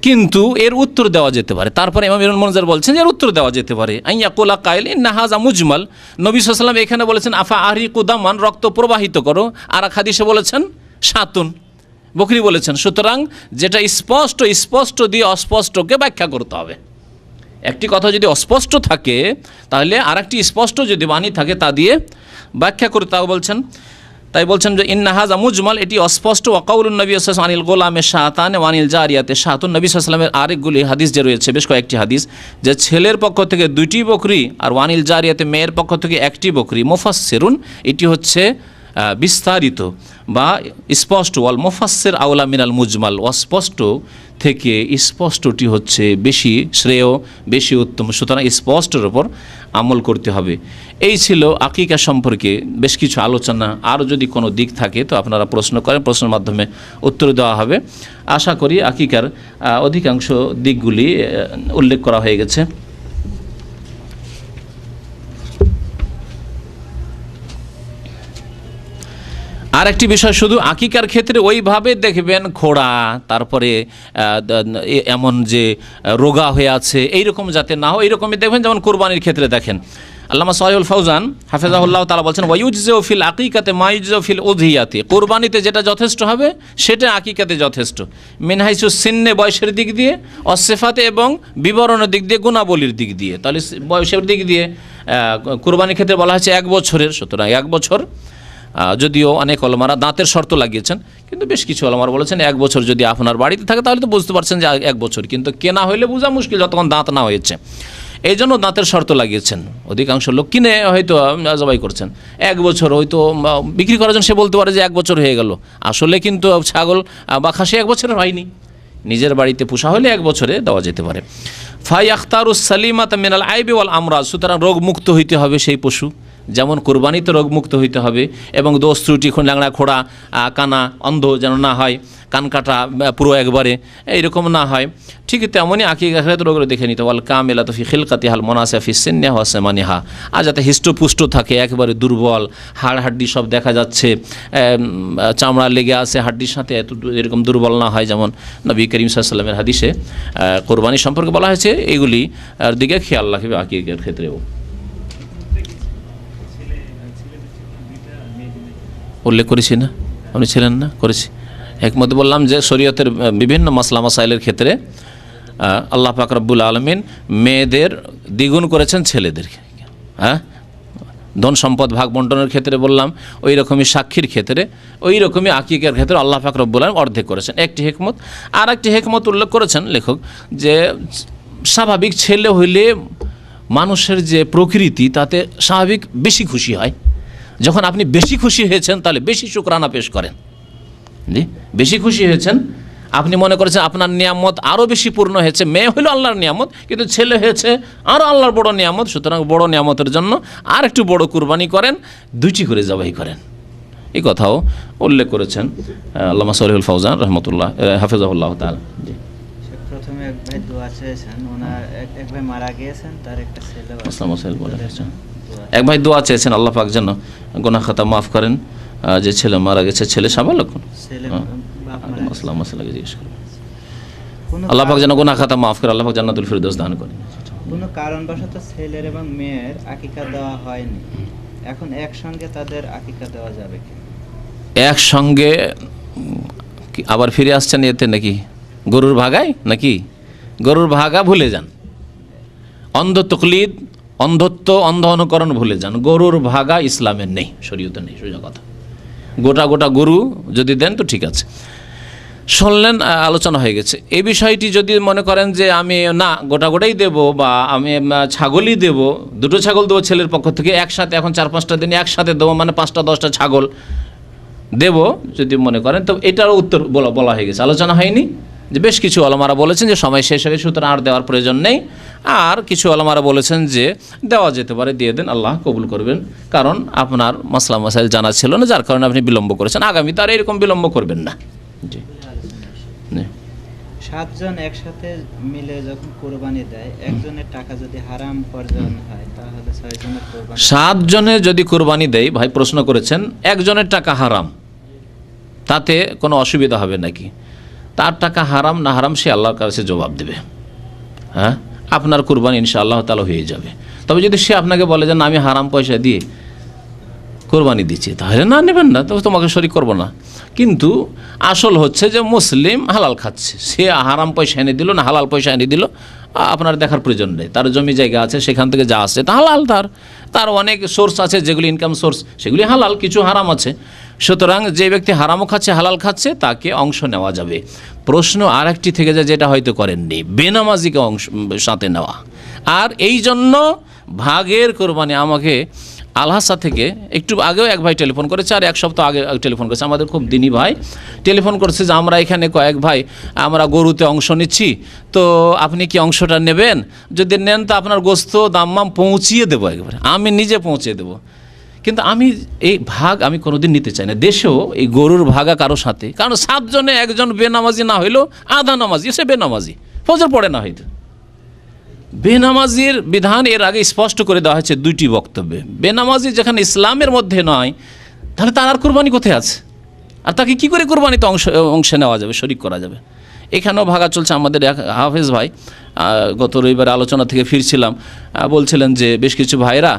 S6: কিন্তু এর উত্তর দেওয়া যেতে পারে। তারপরে ইমাম ইবনুল মুনজির বলছেন এর উত্তর দেওয়া যেতে পারে, আইয়া কোলা কাইল ইন্না হাযা মুজমাল, নবী সাল্লাল্লাহু আলাইহি ওয়াসাল্লাম এখানে বলেছেন আফা আহরিকু দামান, রক্ত প্রবাহিত করো, আর এক হাদিসে বলেছেন শাতুন, বকরি বলেছেন। সুতরাং যেটা স্পষ্ট দিয়ে অস্পষ্টকে ব্যাখ্যা করতে হবে। একটি কথা যদি অস্পষ্ট থাকে তাহলে আরেকটি স্পষ্ট যদি বাণী থাকে তা দিয়ে ব্যাখ্যা করতে হবে বলছেন। তাই বলছেন যে ইন্না হাযা মুজমাল, এটি অস্পষ্ট। ওয়া কাউলুন নবী সাল্লাল্লাহু আলাইহি ওয়াসাল্লাম আনিল গোলামে শাতান ওয়া আনিল জারিয়াতে শাতুন, নবী সাল্লাল্লাহু আলাইহি ওয়াসাল্লামের আরেকগুলি হাদিস যে রয়েছে, বেশ কয়েকটি হাদিস, যে ছেলের পক্ষ থেকে 2টি বকরি আর ওয়ানিল জারিয়াতে মেয়ের পক্ষ থেকে 1টি বকরি। মুফাসসিরুন, এটি হচ্ছে বিস্তারিত বা স্পষ্ট। ওয়াল মুফাসসির আওলা মিনাল মুজমাল, অস্পষ্ট থেকে স্পষ্টটি হচ্ছে বেশি শ্রেয়, বেশি উত্তম, সুতরাং স্পষ্টের ওপর আমল করতে হবে। এই ছিল আকিকা সম্পর্কে বেশ কিছু আলোচনা। আরও যদি কোনো দিক থাকে তো আপনারা প্রশ্ন করেন, প্রশ্নের মাধ্যমে উত্তর দেওয়া হবে। আশা করি আকিকার অধিকাংশ দিকগুলি উল্লেখ করা হয়ে গেছে। আর একটি বিষয়, শুধু আকিকার ক্ষেত্রে ওইভাবে দেখবেন খোড়া, তারপরে এমন যে রোগা হয়ে আছে এইরকম যাতে না হয়, এইরকমই দেখবেন যেমন কোরবানির ক্ষেত্রে দেখেন আল্লামা সালেহুল ফাউজান হাফেজাহুল্লাহ তাআলা বলছেন ওয়ায়ুজজিউ ফিল আকিকাতে মা ইউজজিউ ফিল উযহিয়াতি, কুরবানিতে যেটা যথেষ্ট হবে সেটা আকিকাতে যথেষ্ট, মিন হাইসু সিন্নে বয়সের দিক দিয়ে, অসিফাতে এবং বিবরণের দিক দিয়ে, গুণাবলীর দিক দিয়ে। তাহলে বয়সের দিক দিয়ে কুরবানির ক্ষেত্রে বলা হয়েছে 1 বছরের, সুতরাং 1 বছর। যদিও অনেক ওলামারা দাঁতের শর্ত লাগিয়েছেন, কিন্তু বেশ কিছু ওলামারা বলেছেন 1 বছর যদি আপনার বাড়িতে থাকে তাহলে তো বুঝতে পারছেন যে 1 বছর, কিন্তু কেনা হইলে বোঝা মুশকিল যতক্ষণ দাঁত না হয়েছে, এই জন্য দাঁতের শর্ত লাগিয়েছেন। অধিকাংশ লোক কিনে হয়তো জবাই করছেন 1 বছর, হয়তো বিক্রি করার জন্য সে বলতে পারে যে 1 বছর হয়ে গেল, আসলে কিন্তু ছাগল বা খাসি 1 বছরের হয়নি। নিজের বাড়িতে পোষা হলে 1 বছরে দেওয়া যেতে পারে। ফাই আখতারুস সালিমাত মিনাল আইবি ওয়াল আমরাজ, সুতরাং রোগমুক্ত হইতে হবে সেই পশু, যেমন কোরবানিতে রোগমুক্ত হইতে হবে এবং দোষ ত্রুটি, ল্যাংড়া খোড়া, কানা, অন্ধ যেন না হয়, কান কাটা পুরো একবারে এইরকম না হয়, ঠিক তেমনই আকিকার ক্ষেত্রে রোগ দেখে নিতে ওয়াল কামিলাতু ফি খিলকাতিহাল মুনাসিবা ফি সিন্নিহা ওয়া সামানিহা, আর যাতে হিষ্টপুষ্ট থাকে, একবারে দুর্বল, হাড় হাড্ডি সব দেখা যাচ্ছে, চামড়া লেগে আছে হাড্ডির সাথে, এত এরকম দুর্বল না হয়, যেমন নবী করিম সাল্লাল্লাহু আলাইহি ওয়াসাল্লামের হাদিসে কোরবানি সম্পর্কে বলা হয়েছে, এইগুলি দিকে খেয়াল রাখবে আকিকার ক্ষেত্রেও। উল্লেখ করেছি না, আপনি ছিলেন না? করেছি। একমত বললাম যে শরীয়তের বিভিন্ন মাসলা মাসাইলের ক্ষেত্রে আল্লাহ পাক রব্বুল আলামিন মেয়েদের দ্বিগুণ করেছেন ছেলেদেরকে। হ্যাঁ, ধন সম্পদ ভাগ বন্টনের ক্ষেত্রে বললাম, ওই রকমই সাক্ষীর ক্ষেত্রে, ওই রকমই আকিকার ক্ষেত্রে আল্লাহ পাক রব্বুল আলামিন অর্ধেক করেছেন। একটি হিকমত। আর একটি হিকমত উল্লেখ করেছেন লেখক যে স্বাভাবিক ছেলে হইলে মানুষের যে প্রকৃতি তাতে স্বাভাবিক বেশি খুশি হয়। যখন আপনি বেশি খুশি হয়েছেন তাহলে বেশি শুকরানা পেশ করেন। জি, বেশি খুশি হয়েছেন, আপনি মনে করেছেন আপনার নিয়ামত আরও বেশি পূর্ণ হয়েছে। মেয়ে হইল আল্লাহর নিয়ামত, কিন্তু ছেলে হয়েছে আরও আল্লাহর বড় নিয়ামত, সুতরাং বড় নিয়ামতের জন্য আর একটু বড় কুরবানি করেন, 2টি করে জবাই করেন। এই কথাও উল্লেখ করেছেন আল্লামা সালেহুল ফাউজান রহমতুল্লাহ হাফেজাহুল্লাহ তাআলা। জি,
S7: প্রথমে এক ভাই দোয়া চেয়েছেন, ওনার এক ভাই মারা গিয়েছেন, তার একটা ছেলে আছে।
S6: এক ভাই দোয়া চেয়েছেন আল্লাহ পাক যেন গুনাহ খাতা মাফ করেন, যে ছেলে মারা গেছে, ছেলে সাবালক, জিজ্ঞেস করবেন আল্লাহ পাক যেন গুনাহ খাতা মাফ করে, আল্লাহ পাক জান্নাতুল ফিরদৌস দান করেন।
S7: কোনো কারণবশত ছেলের এবং মেয়ের আকিকা দেওয়া হয়নি, এখন একসঙ্গে তাদের আকিকা দেওয়া যাবে কি?
S6: একসঙ্গে আবার ফিরে আসছেন এতে নাকি? গরুর ভাগায় নাকি? গরুর ভাগা ভুলে যান, অন্ধ তকলিদ, অন্ধত্ব, অন্ধ অনুকরণ ভুলে যান। গরুর ভাগা ইসলামের নেই, শরীয়তে নেই, সোজা কথা। গোটা গোটা গরু যদি দেন তো ঠিক আছে। শুনলেন, আলোচনা হয়ে গেছে। এই বিষয়টি যদি মনে করেন যে আমি না গোটা গোটাই দেবো, বা আমি ছাগলই দেবো, 2টো ছাগল দেবো ছেলের পক্ষ থেকে একসাথে, এখন 4-5টা দিন একসাথে দেবো, মানে 5টা-10টা ছাগল দেবো যদি মনে করেন, তো এটারও উত্তর বলা হয়ে গেছে, আলোচনা হয়নি। যে বেশ কিছু ওলামারা বলেছেন যে সময় শেষ হয়ে গেছে, সুতরাং আর দেওয়ার প্রয়োজন নেই। আর কিছু ওলামারা বলেছেন যে দেওয়া যেতে পারে, দিয়ে দেন, আল্লাহ কবুল করবেন, কারণ আপনার মাসলা মাসাইল জানা ছিল না, যার কারণে আপনি বিলম্ব করেছেন। আগামীতে আর এরকম বিলম্ব করবেন না। জি,
S7: 7 জন একসাথে মিলে যখন কোরবানি দেয়, একজনের টাকা যদি হারাম উপার্জন হয় তাহলে 6 জনের কোরবানি,
S6: 7 জনে যদি কোরবানি দেয়, ভাই প্রশ্ন করেছেন একজনের টাকা হারাম, তাতে কোনো অসুবিধা হবে নাকি? তার টাকা হারাম না হারাম সে আল্লাহর কাছে জবাব দেবে। হ্যাঁ, আপনার কুরবানি ইনশাআল্লাহ তাআলা হয়ে যাবে। তবে যদি সে আপনাকে বলে যে না আমি হারাম পয়সা দিয়ে কোরবানি দিচ্ছি, তাহলে না নেবেন না, তবে তোমাকে শরীক করবো না। কিন্তু আসল হচ্ছে যে মুসলিম হালাল খাচ্ছে, সে হারাম পয়সা এনে দিল না হালাল পয়সা এনে দিল, আপনার দেখার প্রয়োজন নেই। তার জমি জায়গা আছে, সেখান থেকে যা আসছে তা হালাল, তার অনেক সোর্স আছে যেগুলি ইনকাম সোর্স, সেগুলি হালাল, কিছু হারাম আছে। সুতরাং যে ব্যক্তি হারামও খাচ্ছে হালাল খাচ্ছে তাকে অংশ নেওয়া যাবে। প্রশ্ন আর একটি থেকে যায়, যেটা হয়তো করেননি, বেনামাজিকে অংশ সাথে নেওয়া। আর এই জন্য ভাগের কোরবানি আমাকে আলহাসা থেকে একটু আগেও এক ভাই টেলিফোন করেছে, আর 1 সপ্তাহ আগে টেলিফোন করেছে, আমাদের খুব দিনী ভাই টেলিফোন করেছে যে আমরা এখানে কয়েক ভাই আমরা গরুতে অংশ নিচ্ছি, তো আপনি কি অংশটা নেবেন? যদি নেন তো আপনার গোস্ত দাম্মাম পৌঁছিয়ে দেবো, একবারে আমি নিজে পৌঁছে দেবো। কিন্তু আমি এই ভাগ আমি কোনোদিন নিতে চাই না। দেশেও এই গরুর ভাগা কারো সাথে, কারণ 7 জনে একজন বেনামাজি না হইলেও আধা নামাজি, সে বেনামাজি, ফজর পড়ে না হয়তো। বেনামাজির বিধান এর আগে স্পষ্ট করে দেওয়া হয়েছে 2টি বক্তব্যে। বেনামাজি যেখানে ইসলামের মধ্যে নয়, তাহলে তার আর কোরবানি কোথায় আছে? আর তাকে কি করে কোরবানিতে অংশ নেওয়া যাবে, শরীক করা যাবে? এখানেও ভাগা চলছে। আমাদের এক হাফেজ ভাই গত রবিবার আলোচনা থেকে ফিরছিলাম, বলছিলেন যে বেশ কিছু ভাইরা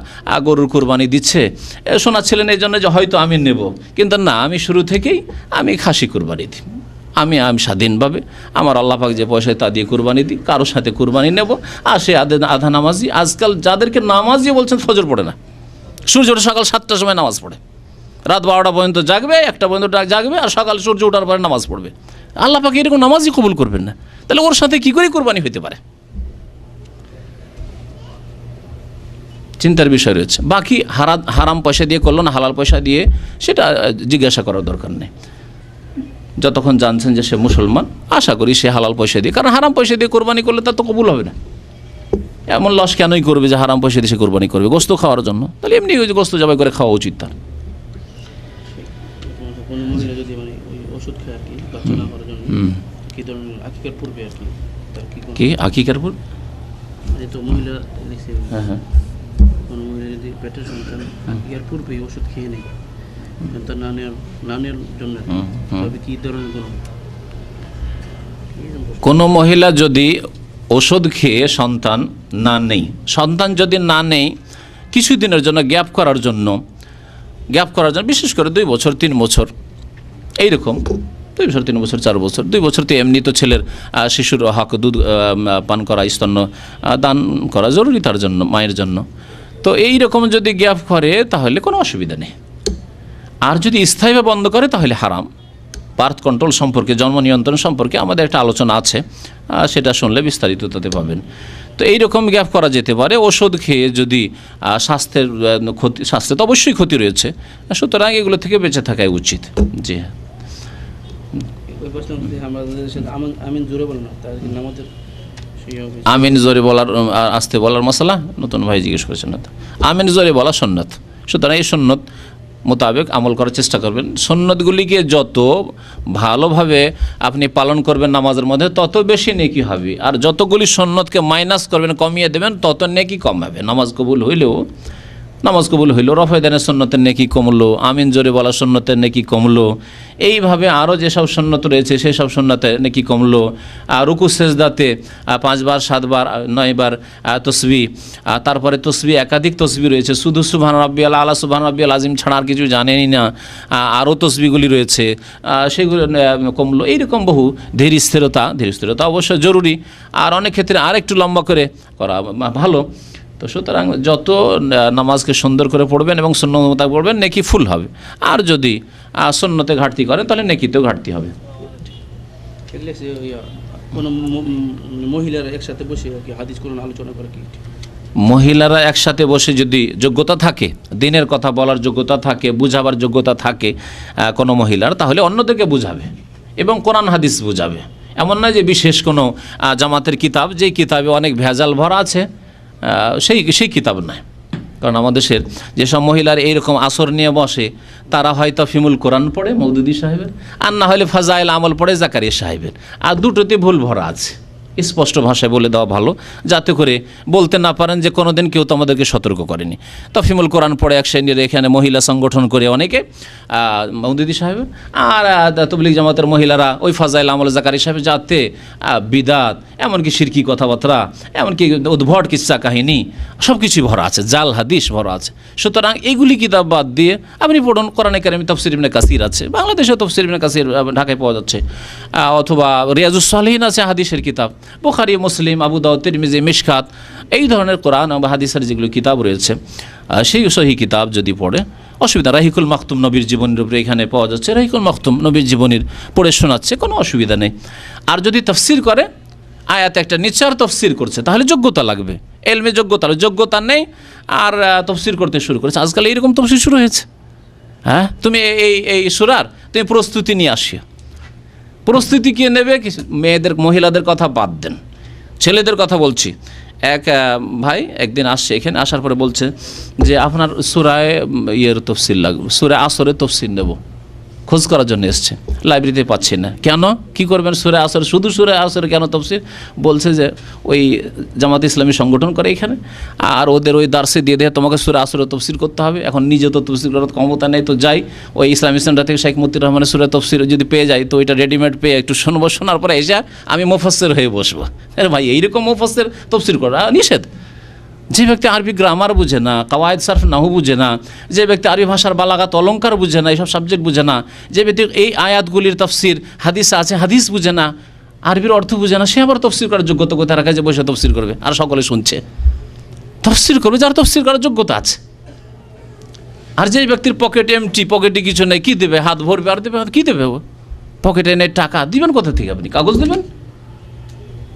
S6: গরুর কোরবানি দিচ্ছে, শোনাচ্ছিলেন এই জন্য যে হয়তো আমি নেব, কিন্তু না, আমি শুরু থেকেই আমি খাসি কোরবানি দিই, আমি স্বাধীনভাবে আমার আল্লাহ পাক যে পয়সায় তা দিয়ে কোরবানি দিই, কারোর সাথে কোরবানি নেব। আর সে আধা নামাজি, আজকাল যাদেরকে নামাজি বলছেন ফজর পড়ে না, সূর্য ওঠে সকাল 7টার সময় নামাজ পড়ে, রাত 12টা পর্যন্ত জাগবে, 1টা পর্যন্ত জাগবে, আর সকাল সূর্য ওঠার পরে নামাজ পড়বে। আল্লাহ পাক এরকম নামাজই কবুল করবেন না, তাহলে ওর সাথে কী করে কোরবানি হতে পারে? চিন্তার বিষয় রয়েছে। বাকি হারাম পয়সা দিয়ে করলো না হালাল পয়সা দিয়ে, সেটা জিজ্ঞাসা করার দরকার নেই। যতক্ষণ জানছেন যে সে মুসলমান, আশা করি সে হালাল পয়সা দিয়ে, কারণ হারাম পয়সা দিয়ে কোরবানি করলে তার তো কবুল হবে না। এমন লস কেনই করবে যে হারাম পয়সা দিয়ে সে কোরবানি করবে গোস্ত খাওয়ার জন্য? তাহলে এমনি ওই গোস্ত জবাই করে খাওয়া উচিত তার।
S8: কোনো মহিলা যদি মানে ওই ওষুধ খায় আর কি, বাচ্চা না হওয়ার জন্য, কি ধরনের আকিকার পূর্বে আর কি, তার কি
S6: আকিকার পূর্বে
S8: তো মহিলা লিখছে, কোনো মহিলা যদি পেটের সন্তান আকিকার পূর্বে ওষুধ খেয়ে নেয় সন্তান না নেওয়ার জন্য, তবে কি ধরনের
S6: কোনো মহিলা যদি ওষুধ খেয়ে সন্তান সন্তান যদি না নেই কিছুদিনের জন্য গ্যাপ করার জন্য, বিশেষ করে 2 বছর 3 বছর এইরকম, 2 বছর 3 বছর 4 বছর, 2 বছর তো এমনি তো ছেলের শিশুর হক দুধ পান করা, স্তন্য দান করা জরুরি তার জন্য, মায়ের জন্য। তো এই রকম যদি গ্যাপ করে তাহলে কোনো অসুবিধা নেই। আর যদি স্থায়ীভাবে বন্ধ করে তাহলে হারাম। বার্থ কন্ট্রোল সম্পর্কে, জন্ম নিয়ন্ত্রণ সম্পর্কে আমাদের একটা আলোচনা আছে, সেটা শুনলে বিস্তারিত তাতে পাবেন। তো এইরকম গ্যাপ করা যেতে পারে। ওষুধ খেয়ে যদি স্বাস্থ্যে তো অবশ্যই ক্ষতি রয়েছে, সুতরাং এগুলো থেকে বেঁচে থাকাই উচিত। জি হ্যাঁ, আমিন জোরে বলার আস্তে বলার মশলা নতুন ভাই জিজ্ঞেস করেছেন না, আমিন জোরে বলা সুন্নাত। সুতরাং এই সুন্নত মোতাবেক আমল করার চেষ্টা করবেন। সুন্নতগুলিকে যত ভালোভাবে আপনি পালন করবেন নামাজের মধ্যে, তত বেশি নেকি হবে। আর যতগুলি সুন্নতকে মাইনাস করবেন, কমিয়ে দেবেন, তত নেকি কম হবে। নামাজ কবুল হইলেও রফায়দানের সুন্নতের নেকি কমলো, আমিন জোরে বলা সুন্নতের নেকি কমলো। এইভাবে আরও যেসব সুন্নত রয়েছে সেই সব সুন্নতের নেকি কমলো। রুকু সেজদাতে 5 বার 7 বার 9 বার তসবিহ, তারপরে তসবিহ একাধিক তসবিহ রয়েছে, শুধু সুবহান রাব্বিয়াল আলা সুবহান রাব্বিয়াল আজিম ছাড়া আর কিছু জানেনই না, আরও তসবিহগুলি রয়েছে, সেগুলো কমলো। এইরকম বহু ধীর স্থিরতা অবশ্য জরুরি, আর অনেক ক্ষেত্রে আর একটু লম্বা করে করা ভালো। তো সুতরাং যত নামাজকে সুন্দর করে পড়বেন এবং সুন্নত মোতাবেক পড়বেন, নেকি ফুল হবে। আর যদি সুন্নতে ঘাটতি করেন তাহলে নেকিতেও ঘাটতি হবে।
S8: কোনো মহিলারা একসাথে বসে হাদিস কোরআন আলোচনা করে কি?
S6: মহিলারা একসাথে বসে যদি যোগ্যতা থাকে, দিনের কথা বলার যোগ্যতা থাকে, বুঝাবার যোগ্যতা থাকে কোনো মহিলার, তাহলে অন্যদেরকে বুঝাবে এবং কোরআন হাদিস বুঝাবে। এমন নয় যে বিশেষ কোনো জামাতের কিতাব, যেই কিতাবে অনেক ভেজাল ভরা আছে, সেই কিতাব নয়। কারণ আমাদের দেশের যেসব মহিলার এইরকম আসর নিয়ে বসে, তারা হয়তো ফিমুল কোরআন পড়ে মওদুদি সাহেবের, আর না হলে ফাজাইল আমল পড়ে জাকারিয়া সাহেবের, আর দুটোতে ভুল ভরা আছে। স্পষ্ট ভাষায় বলে দেওয়া ভালো, যাতে করে বলতে না পারেন যে কোনো দিন কেউ তো আমাদেরকে সতর্ক করেনি। তফিমুল কোরআন পড়ে এক শ্রেণীর এখানে মহিলা সংগঠন করে অনেকে মওদুদি সাহেবের, আর তবলিগ জামাতের মহিলারা ওই ফাজাইল আমল জাকারিয়া সাহেব, যাতে বিদাত, এমনকি শিরকি কথাবার্তা, এমনকি উদ্ভট কিচ্ছা কাহিনী সব কিছুই ভরা আছে, জাল হাদিস ভরা আছে। সুতরাং এইগুলি কিতাব বাদ দিয়ে আপনি পড়ুন কোরআনে কারিম, তাফসীর ইবনে কাসির আছে, বাংলাদেশে তাফসীর ইবনে কাসির ঢাকায় পাওয়া যাচ্ছে, অথবা রিয়াজুস সালিহিন আছে হাদিসের কিতাব, বুখারী, মুসলিম, আবু দাউদ, তিরমিজি, মিশকাত, এই ধরনের কোরআন বা হাদিসের যেগুলো কিতাব রয়েছে, সেই সহি কিতাব যদি পড়ে অসুবিধা। রাহিকুল মাকতুম নবীর জীবনের উপরে এখানে পাওয়া যাচ্ছে, রাহিকুল মাকতুম নবীর জীবনীর পড়ে শোনাচ্ছে, কোনো অসুবিধা নেই। আর যদি তাফসীর করে, আয়াত একটা নিচার তাফসীর করছে, তাহলে যোগ্যতা লাগবে, এলমে যোগ্যতা নেই, আর তাফসীর করতে শুরু করেছে। আজকাল এইরকম তাফসীর শুরু হয়েছে। হ্যাঁ, তুমি এই সূরার তুমি প্রস্তুতি নিয়ে আসিও। প্রস্তুতি কে নেবে? মহিলাদের কথা বাদ দেন, ছেলেদের কথা বলছি। এক ভাই একদিন আসছে এখানে, আসার পরে বলছে যে আপনার সূরায়ে তফসির লাগবে, সূরা আসরের তফসির নেব। খোঁজ করার জন্য এসছে, লাইব্রেরিতে পাচ্ছি না। কেন, কি করবেন? সূরা আসর, শুধু সূরা আসর কেন তফসির? বলছে যে ওই জামাত ইসলামী সংগঠন করে এখানে, আর ওদের ওই দার্সে দিয়ে দেয় তোমাকে সূরা আসরের তফসির করতে হবে। এখন নিজে তো তফসির করার ক্ষমতা নেই, তো যাই ওই ইসলামী সেন্টার থেকে শেখ মতিউর রহমানের সূরা তফসির যদি পেয়ে যাই, তো ওইটা রেডিমেড পেয়ে একটু শুনবো, শোনার পরে এসে আমি মুফাসসির হয়ে বসবো। আরে ভাই, এইরকম মুফাসসির তফসির করা নিষেধ। যে ব্যক্তি আরবি গ্রামার বুঝে না, কাওয়ায়েদ সারফ নাহু বুঝে না, যে ব্যক্তি আরবি ভাষার বালাগাত অলঙ্কার বুঝে না, এইসব সাবজেক্ট বুঝে না, যে ব্যক্তি এই আয়াতগুলির তফসির হাদিস আছে হাদিস বুঝে না, আরবির অর্থ বুঝে না, সে আবার তফসির করার যোগ্যতা কোথায় রাখা, যে বসে তফসির করবে আর সকলে শুনছে? তফসির করবে যার তফসির করার যোগ্যতা আছে। আর যে ব্যক্তির পকেটে এমটি, পকেটে কিছু নেই, কী দেবে? হাত ভরবে আর দেবে, কী দেবে? ও পকেটে নেই টাকা, দিবেন কোথা থেকে? আপনি কাগজ দেবেন?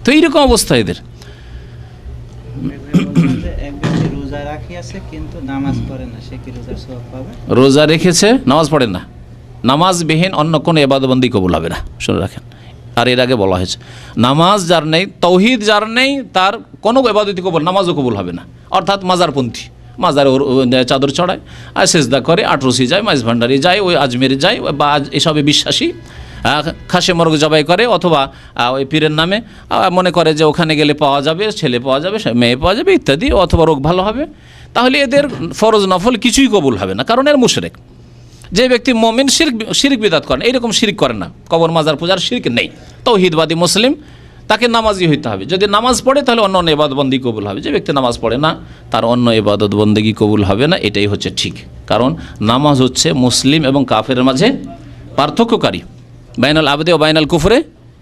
S6: তো এইরকম অবস্থা এদের। রোজা রেখেছে, নামাজ পড়ে না, নামাজবিহীন অন্য কোনো ইবাদতবন্দি কবুল হবে না, শুনে রাখেন। আর এর আগে বলা হয়েছে নামাজ যার নেই, তৌহিদ যার নেই, তার কোনো ইবাদতই কবুল, নামাজও কবুল হবে না। অর্থাৎ মাজারপন্থী, মাজারে চাদর চড়ায় আর সেজদা করে, আটরসি যায়, মাইজ ভান্ডারি যায়, ওই আজমেরে যায়, বা এসবে বিশ্বাসী, খাসে মরগ জবাই করে, অথবা ওই পীরের নামে মনে করে যে ওখানে গেলে পাওয়া যাবে, ছেলে পাওয়া যাবে, মেয়ে পাওয়া যাবে ইত্যাদি, অথবা রোগ ভালো হবে। তাহলে এদের ফরজ নফল কিছুই কবুল হবে না, কারণ এর মুশরিক। যে ব্যক্তি মুমিন শিরক বিদআত করেন, এইরকম শিরক করে না, কবর মাজার পূজার শিরক নেই, তাওহীদবাদী মুসলিম, তাকে নামাজি হইতে হবে। যদি নামাজ পড়ে তাহলে অন্য অন্য ইবাদতবন্দি কবুল হবে। যে ব্যক্তি নামাজ পড়ে না, তার অন্য ইবাদতবন্দেগী কবুল হবে না, এটাই হচ্ছে ঠিক। কারণ নামাজ হচ্ছে মুসলিম এবং কাফেরের মাঝে পার্থক্যকারী। বাইনাল আবদে ও বাইনাল কুফরে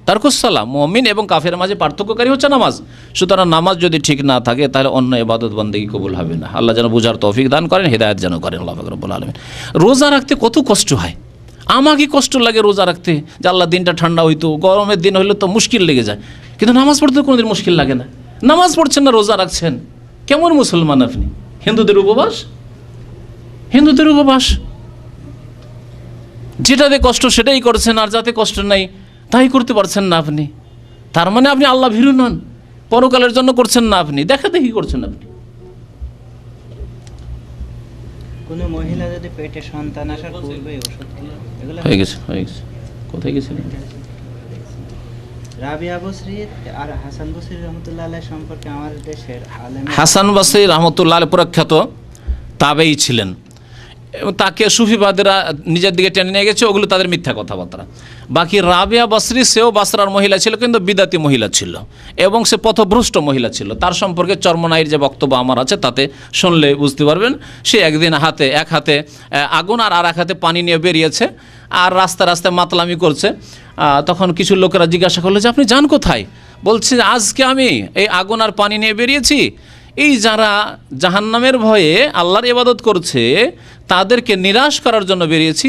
S6: তারকুস সালাম, মুমিন এবং কাফের মাঝে পার্থক্যকারী হচ্ছে নামাজ। সুতরাং নামাজ যদি ঠিক না থাকে তাহলে অন্য ইবাদত বন্দেগী কবুল হবে না। আল্লাহ যেন বুঝার তৌফিক দান করেন, হিদায়াত যেন করেন আল্লাহ পাক রব্বুল আলামিন। রোজা রাখতে কত কষ্ট হয়, আমাকে কষ্ট লাগে রোজা রাখতে, যে আল্লাহ দিনটা ঠান্ডা হইতো, গরমের দিন হইলে তো মুশকিল লেগে যায়, কিন্তু নামাজ পড়তে কোনোদিন মুশকিল লাগে না। নামাজ পড়ছেন না, রোজা রাখছেন, কেমন মুসলমান আপনি? হিন্দুদের উপবাস, হিন্দুদের উপবাস, যেটাতে কষ্ট সেটাই করছেন, আর যাতে কষ্ট নাই তাই করতে পারছেন না আপনি। তার মানে আপনি আল্লাহ ভীরু নন, পরকালের জন্য করছেন না, আপনি দেখা দেখি করছেন। আপনি
S7: কোন মহিলা যদি পেটে সন্তান আসার পূর্বেই ওষুধ খেলে, এগুলো
S6: হয়ে গেছে, হয়ে গেছে। কোথায় গেছিলেন?
S7: রাবিয়া বসরি আর হাসান বসরি রহমতুল্লাহ আলাইহি সম্পর্কে আমাদের দেশের আলেম
S6: হাসান বসরি রহমতুল্লাহ আলাইহি প্রখ্যাত তাবেঈ ছিলেন, এবং তাকে সুফিবাদেরা নিজের দিকে টেনে নিয়ে গেছে, ওগুলো তাদের মিথ্যা কথাবার্তা। বাকি রাবিয়া বসরি, সেও বাসরার মহিলা ছিল, কিন্তু বিদাতি মহিলা ছিল, এবং সে পথভ্রষ্ট মহিলা ছিল। তার সম্পর্কে চরমনাইয়ের যে বক্তব্য আমার আছে তাতে শুনলে বুঝতে পারবেন। সে একদিন এক হাতে আগুন আর এক হাতে পানি নিয়ে বেরিয়েছে, আর রাস্তায় রাস্তায় মাতলামি করছে। তখন কিছু লোকেরা জিজ্ঞাসা করলো যে আপনি যান কোথায়? বলছে আজকে আমি এই আগুন আর পানি নিয়ে বেরিয়েছি, এই যারা জাহান্নামের ভয়ে আল্লাহর ইবাদত করছে তাদেরকে নিরাশ করার জন্য বেরিয়েছি,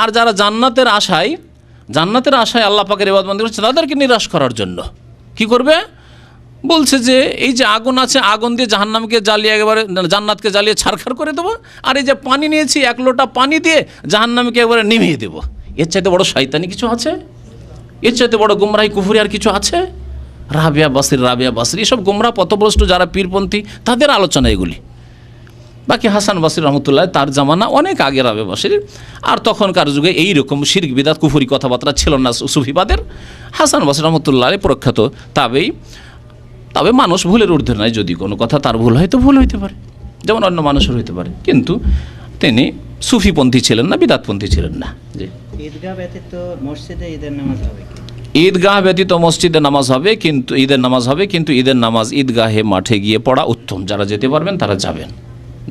S6: আর যারা জান্নাতের আশায় আল্লাহ পাকের ইবাদত করছে তাদেরকে নিরাশ করার জন্য। কি করবে? বলছে যে এই যে আগুন আছে, আগুন দিয়ে জাহান্নামকে জ্বালিয়ে একেবারে জান্নাতকে জ্বালিয়ে ছারখার করে দেবো, আর এই যে পানি নিয়েছি এক লোটা পানি দিয়ে জাহান্নামকে একেবারে নিভিয়ে দেবো। এর চাইতে বড় শয়তানি কিছু আছে? এর চাইতে বড় গুমরাহি কুফরি আর কিছু আছে? রাবিয়া বসরি এসব গোমরা পথভ্রষ্ট যারা পীরপন্থী, তাদের আলোচনা এগুলি। বাকি হাসান বসরি রহমতুল্লাহ, তার জামানা অনেক আগে রাবিয়া বসরি, আর তখনকার যুগে এইরকম শিরক বিদআত কুফরি কথাবার্তা ছিল না সুফিবাদের। হাসান বসরি রহমতুল্লাহ প্রখ্যাত তাবেই, তবে মানুষ ভুলের ঊর্ধ্বে নয়, যদি কোনো কথা তার ভুল হয় তো ভুল হইতে পারে, যেমন অন্য মানুষের হইতে পারে, কিন্তু তিনি সুফিপন্থী ছিলেন না, বিদআতপন্থী ছিলেন না। জি।
S7: ঈদগাহ ব্যতীত মসজিদে ঈদের নামাজ হবে কি?
S6: ঈদগাহ ব্যতীত মসজিদে নামাজ হবে, কিন্তু ঈদের নামাজ ঈদগাহে মাঠে গিয়ে পড়া উত্তম। যারা যেতে পারবেন তারা যাবেন।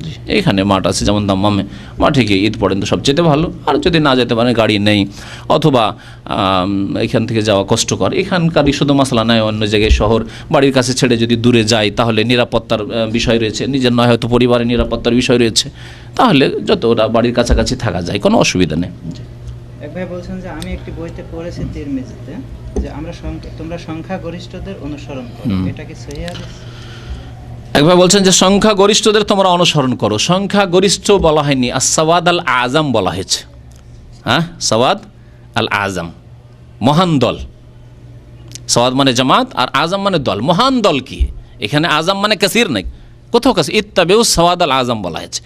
S6: জি, এইখানে মাঠ আছে, যেমন দাম্মামে, মাঠে গিয়ে ঈদ পড়েন তো সবচেয়ে ভালো। আর যদি না যেতে পারেন, গাড়ি নেই অথবা এখান থেকে যাওয়া কষ্টকর, এখানকারই শুধু মাসলা নয়, অন্য জায়গায় শহর বাড়ির কাছে ছেড়ে যদি দূরে যায় তাহলে নিরাপত্তার বিষয় রয়েছে, নিজের নয় হয়তো পরিবারের নিরাপত্তার বিষয় রয়েছে, তাহলে যত ওরা বাড়ির কাছাকাছি থাকা যায় কোনো অসুবিধা নেই।
S7: এক ভাই বলছেন যে আমি একটি বইতে পড়েছি তিরমিজিতে যে তোমরা সংখ্যাগরিষ্ঠদের অনুসরণ করো, এটা কি সহিহ হাদিস?
S6: একবার বলছেন যে সংখ্যাগরিষ্ঠদের তোমরা অনুসরণ করো। সংখ্যাগরিষ্ঠ বলা হয়নি, as-সাওয়াদ আল-আযম বলা হয়েছে। হ্যাঁ, সাওয়াদ আল-আযম, মহান দল। সাওয়াদ মানে জামাত, আর আজম মানে দল। মহান দল কি? এখানে আজম মানে কাসির নাই, কোথাও কাসির। ইত্তাবিউ সাওয়াদ আল-আযম বলা হয়েছে।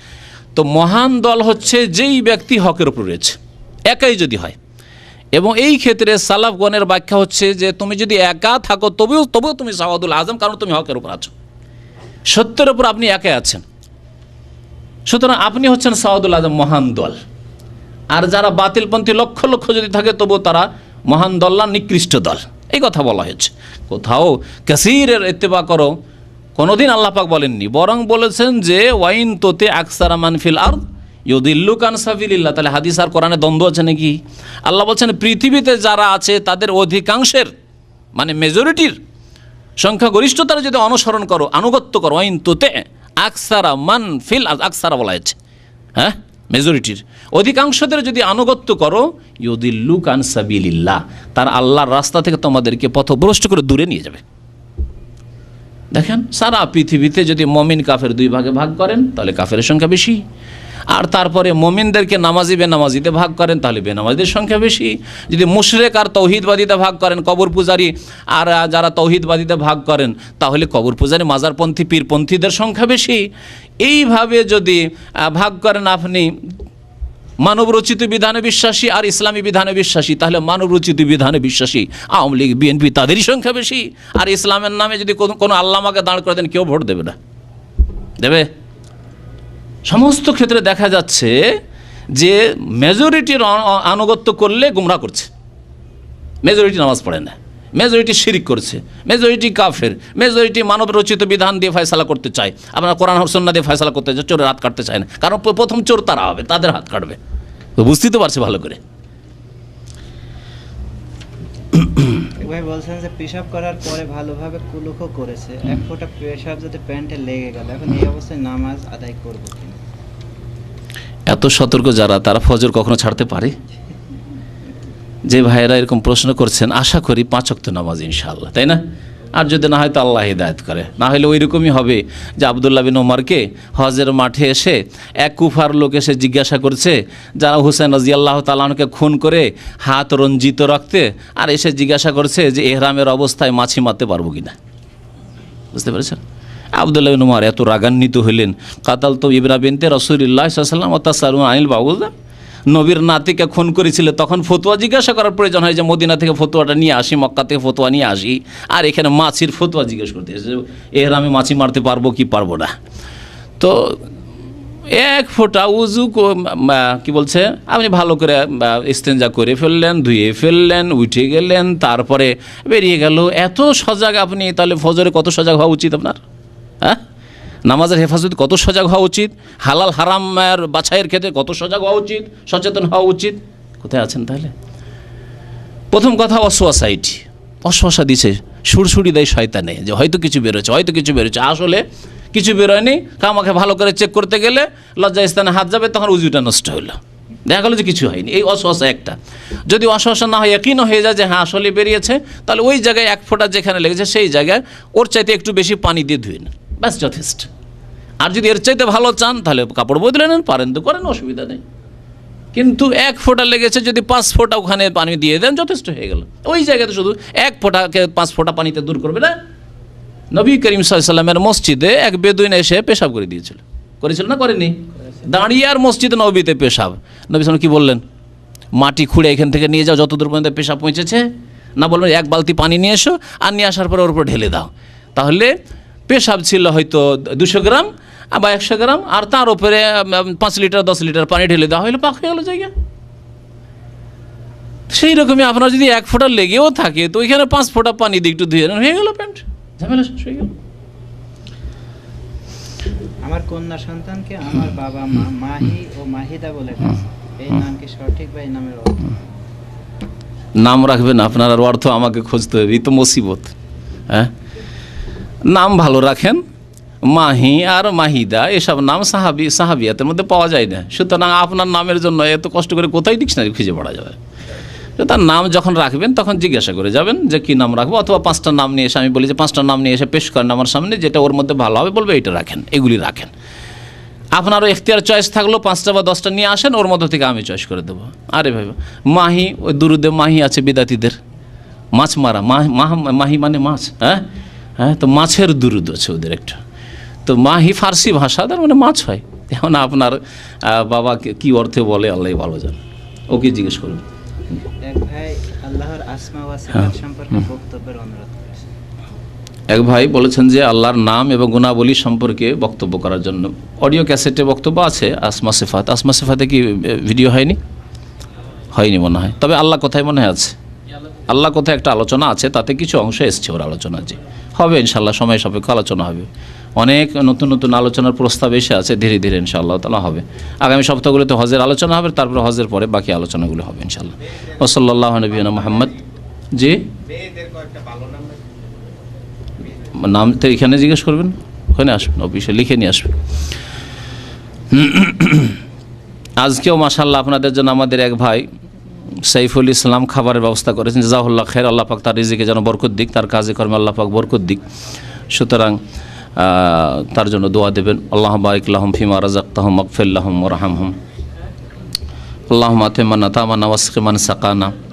S6: তো মহান দল হচ্ছে যেই ব্যক্তি হকের উপর রয়েছে, একাই যদি হয়। এবং এই ক্ষেত্রে সালাফগণের ব্যাখ্যা হচ্ছে যে তুমি যদি একা থাকো তবুও তুমি সাওয়াদুল আজম, কারণ তুমি হকের উপর আছো, সত্যের উপর আপনি একাই আছেন, সুতরাং আপনি হচ্ছেন সাওয়াদুল আজম, মহান দল। আর যারা বাতিলপন্থী লক্ষ লক্ষ যদি থাকে তবুও তারা মহান দল না, নিকৃষ্ট দল, এই কথা বলা হয়েছে। কোথাও কাসীরের ইত্তেবা করো কোনোদিন আল্লাহ পাক বলেননি, বরং বলেছেন যে ওয়াইন তোতে আকসারা মানফিল আরদ ইউদিল্লুকা আন সাবিলিল্লাহ। তাহলে হাদিস আর কোরআনে দ্বন্দ্ব আছে নাকি? আল্লাহ বলছেন পৃথিবীতে যারা আছে তাদের অধিকাংশের, মানে মেজরিটির, সংখ্যাগরিষ্ঠতার যদি অনুসরণ করো, আনুগত্য করো, ওয়াইন তোতে আকসারা মানফিল আরদ, আকসারা বলা হয়েছে, হ্যাঁ, মেজরিটির, অধিকাংশদের যদি আনুগত্য করো, ইউদিল্লুকা আন সাবিলিল্লাহ, তার আল্লাহর রাস্তা থেকে তোমাদেরকে পথভ্রষ্ট করে দূরে নিয়ে যাবে। দেখেন, সারা পৃথিবীতে যদি মমিন কাফের দুই ভাগে ভাগ করেন তাহলে কাফের সংখ্যা বেশি, আর তারপরে মমিনদেরকে নামাজি বেনামাজিতে ভাগ করেন তাহলে বেনামাজিদের সংখ্যা বেশি। যদি মুশরিক আর তৌহিদবাদীতে ভাগ করেন, কবর পূজারী আর যারা তৌহিদবাদীতে ভাগ করেন, তাহলে কবর পূজারী, মাজারপন্থী, পীরপন্থীদের সংখ্যা বেশি। এইভাবে যদি ভাগ করেন আপনি মানবরচিত বিধানে বিশ্বাসী আর ইসলামী বিধানে বিশ্বাসী, তাহলে মানবরচিত বিধানে বিশ্বাসী আওয়ামী লীগ, বিএনপি, তাদেরই সংখ্যা বেশি। আর ইসলামের নামে যদি কোনো আল্লামাকে দাঁড় করে দেন, কেউ ভোট দেবে না, দেবে? সমস্ত ক্ষেত্রে দেখা যাচ্ছে যে মেজরিটির আনুগত্য করলে গুমরাহ করছে, মেজরিটি নামাজ পড়ে না, মেজরিটি শিরিক করছে, মেজরিটি কাফের, মেজরিটি মানব রচিত বিধান দিয়ে ফয়সালা করতে চায়, আপনার কোরআন সুন্নাহ দিয়ে ফয়সালা করতে চায়, চোরের হাত কাটতে চায় না, কারণ প্রথম চোর তারা হবে, তাদের হাত কাটবে। তো বুঝতেই তো পারছে ভালো করে।
S7: ভাই বলছেন যে পেশাব করার পরে ভালোভাবে কুলুকও করেছে, এক ফোঁটা পেশাব যদি প্যান্টে লেগে গেল, এখন এই অবস্থায় নামাজ আদায় করবো কিনা?
S6: এত সতর্ক যারা, তারা ফজর কখনো ছাড়তে পারে? যে ভাইয়েরা এরকম প্রশ্ন করছেন, আশা করি 5 ওয়াক্ত নামাজ ইনশাআল্লাহ, তাই না? আর যদি না হয় তো আল্লাহ হিদায়াত করে, না হলে ওই রকমই হবে যে আবদুল্লাহ বিন ওমরকে হজের মাঠে এসে এক কুফার লোক এসে জিজ্ঞাসা করছে, যারা হুসেন রাদিয়াল্লাহু তাআলা আনহুকে খুন করে হাত রঞ্জিত রাখতে, আর এসে জিজ্ঞাসা করছে যে এহরামের অবস্থায় মাছি মারতে পারবো কিনা। বুঝতে পেরেছেন? আবদুল্লাহ বিন ওমর এত রাগান্বিত হইলেন, কাতাল তো ইবরা বিনতে রাসূলুল্লাহ সাল্লাল্লাহু আলাইহি ওয়াসাল্লাম ওয়া তাসালুন আনিল বাউদা, নবীর নাতিকে খুন করেছিল, তখন ফতোয়া জিজ্ঞাসা করার প্রয়োজন হয় যে মদিনা থেকে ফতোয়াটা নিয়ে আসি, মক্কা থেকে ফতোয়া নিয়ে আসি, আর এখানে মাছির ফতোয়া জিজ্ঞেস করতে এসে এহরামে মাছি মারতে পারবো কি পারবো না। তো এক ফোঁটা উজু কি বলছে, আপনি ভালো করে ইস্তেঞ্জা করে ফেললেন, ধুয়ে ফেললেন, উঠে গেলেন, তারপরে বেরিয়ে গেল। এত সজাগ আপনি, তাহলে ফজরে কত সজাগ হওয়া উচিত আপনার? হ্যাঁ, নামাজের হেফাজত কত সজাগ হওয়া উচিত, হালাল হারামের বাছাইয়ের ক্ষেত্রে কত সজাগ হওয়া উচিত, সচেতন হওয়া উচিত। কোথায় আছেন তাহলে? প্রথম কথা ওয়াসওয়াসা, এটি ওয়াসওয়াসা দিছে, সুরসুরি দেয় শয়তানে যে হয়তো কিছু বেরোচ্ছে, হয়তো কিছু বেরোচ্ছে, আসলে কিছু বেরোয়নি। আমাকে ভালো করে চেক করতে গেলে লজ্জা স্থানে হাত যাবে, তখন উজুটা নষ্ট হলো, দেখা গেলো যে কিছু হয়নি। এই ওয়াসওয়াসা একটা। যদি ওয়াসওয়াসা না হয়, ইয়াকিন হয়ে যায় যে হ্যাঁ আসলে বেরিয়েছে, তাহলে ওই জায়গায় এক ফোঁটা যেখানে লেগেছে সেই জায়গায় ওর চাইতে একটু বেশি পানি দিয়ে ধুয়ে নেন, ব্যাস যথেষ্ট। আর যদি এর চাইতে ভালো চান তাহলে কাপড় বদলে নেন, পারেন তো করেন, অসুবিধা নেই। কিন্তু এক ফোঁটা লেগেছে, যদি 5 ফোঁটা ওখানে পানি দিয়ে দেন, যথেষ্ট হয়ে গেল। ওই জায়গাতে শুধু এক ফোঁটাকে 5 ফোঁটা পানিতে দূর করবে না। নবী করিম সাল্লাল্লাহু আলাইহি ওয়াসাল্লামের মসজিদে এক বেদুইন এসে পেশাব করে দিয়েছিল, করেছিল না করেনি? দাঁড়িয়ে আর মসজিদে নবীতে পেশাব। নবী সাল্লাল্লাহু কি বললেন? মাটি খুঁড়ে এখান থেকে নিয়ে যাও যতদূর পর্যন্ত পেশাব পৌঁছেছে, না বলবেন এক বালতি পানি নিয়ে এসো, আর নিয়ে আসার পরে ওর উপর ঢেলে দাও। তাহলে পেশাব ছিল হয়তো 200 গ্রাম বা 100 গ্রাম, আর তার উপরে 5 লিটার 10 লিটার পানি ঢেলে দেওয়া হলে পাক হয়ে গেল জায়গা। সেই রকমই আপনার যদি 1 ফোঁটা লেগেও থাকে, তো ওইখানে 5 ফোঁটা পানি দিয়ে একটু ধুয়ে হয়ে গেল, প্যান্ট ঝামেলা শেষ হয়ে গেল।
S7: আমার কন্যা সন্তানকে আমার বাবা মা মাহি ও মাহিদা বলে ডাকে, এই নাম কি সঠিক বা এই নামের অর্থ?
S6: নাম রাখবেন আপনার, আর অর্থ আমাকে খুঁজতে হবে, এই তো মুসিবত। হ্যাঁ, নাম ভালো রাখেন, মাহি আর মাহিদা এসব নাম সাহাবিয়াতের মধ্যে পাওয়া যায় না। সুতরাং আপনার নামের জন্য এত কষ্ট করে কোথায় ডিকশনারি খুঁজে পড়া যাবে? তার নাম যখন রাখবেন তখন জিজ্ঞাসা করে যাবেন যে কী নাম রাখবো, অথবা 5টা নাম নিয়ে এসে, আমি বলি যে 5টা নাম নিয়ে এসে পেশ করেন আমার সামনে, যেটা ওর মধ্যে ভালো হবে বলবে এইটা রাখেন, এগুলি রাখেন। আপনারও এখতিয়ার চয়েস থাকলো, 5টা বা 10টা নিয়ে আসেন, ওর মধ্যে থেকে আমি চয়েস করে দেবো। আরে ভাই, মাহি, ওই দুরুদে মাহি আছে বিদাতিদের, মাছ মারা, মাহি মানে মাছ। হ্যাঁ হ্যাঁ, তো মাছের দুরুদ আছে ওদের একটা। তো মাহি ফার্সি ভাষা, তার মানে মাছ হয়। এখন আপনার বাবাকে কী অর্থে বলে আল্লাহ ভালো জানে। ওকে জিজ্ঞেস করুন।
S7: এক ভাই আল্লাহর আসমা ওয়া সিফাত সম্পর্কে বক্তব্যের অনুরোধ করেছে।
S6: এক ভাই বলেছেন যে আল্লাহর নাম এবং গুণাবলী সম্পর্কে বক্তব্য করার জন্য। অডিও ক্যাসেটে বক্তব্য আছে আসমা সিফাত। আসমা সিফাতে কি ভিডিও হয়নি? হয়নি মনে হয়। তবে আল্লাহ কোথায় মনে হয় আছে, আল্লাহ কোথায় একটা আলোচনা আছে, তাতে কিছু অংশ এসছে ওর আলোচনা, যে হবে ইনশাল্লাহ, সময় সাপেক্ষ আলোচনা হবে। অনেক নতুন নতুন আলোচনার প্রস্তাব এসে আছে, ধীরে ধীরে ইনশাআল্লাহ তাআলা হবে। আগামী সপ্তাহগুলোতে হজের আলোচনা হবে, তারপরে হজের পরে বাকি আলোচনাগুলো হবে ইনশাআল্লাহ। ওয়া সাল্লাল্লাহু আলা নবিয়িনা মুহাম্মদ। জি, নাম তো এখানে জিজ্ঞেস করবেন, ওখানে আসবেন, অফিসে লিখে নিয়ে আসবেন। আজকেও মাশাআল্লাহ আপনাদের জন্য আমাদের এক ভাই সাইফুল ইসলাম খাবারের ব্যবস্থা করেছেন, জাযাকাল্লাহ খাইর। আল্লাহ পাক তার রিজিকে যেন বরকত দিক, তার কাজে কর্মে আল্লাহ পাক বরকত দিক। সুতরাং তার জন্য দোয়া দেবেন। আল্লাহ বারিক লাহুম ফিমা রাযাকতাহুম ওয়াগফির লাহুম ওয়ারহামহুম। আল্লাহুম্মা আতিমান আতামানা ওয়াসকি মান সাকানা।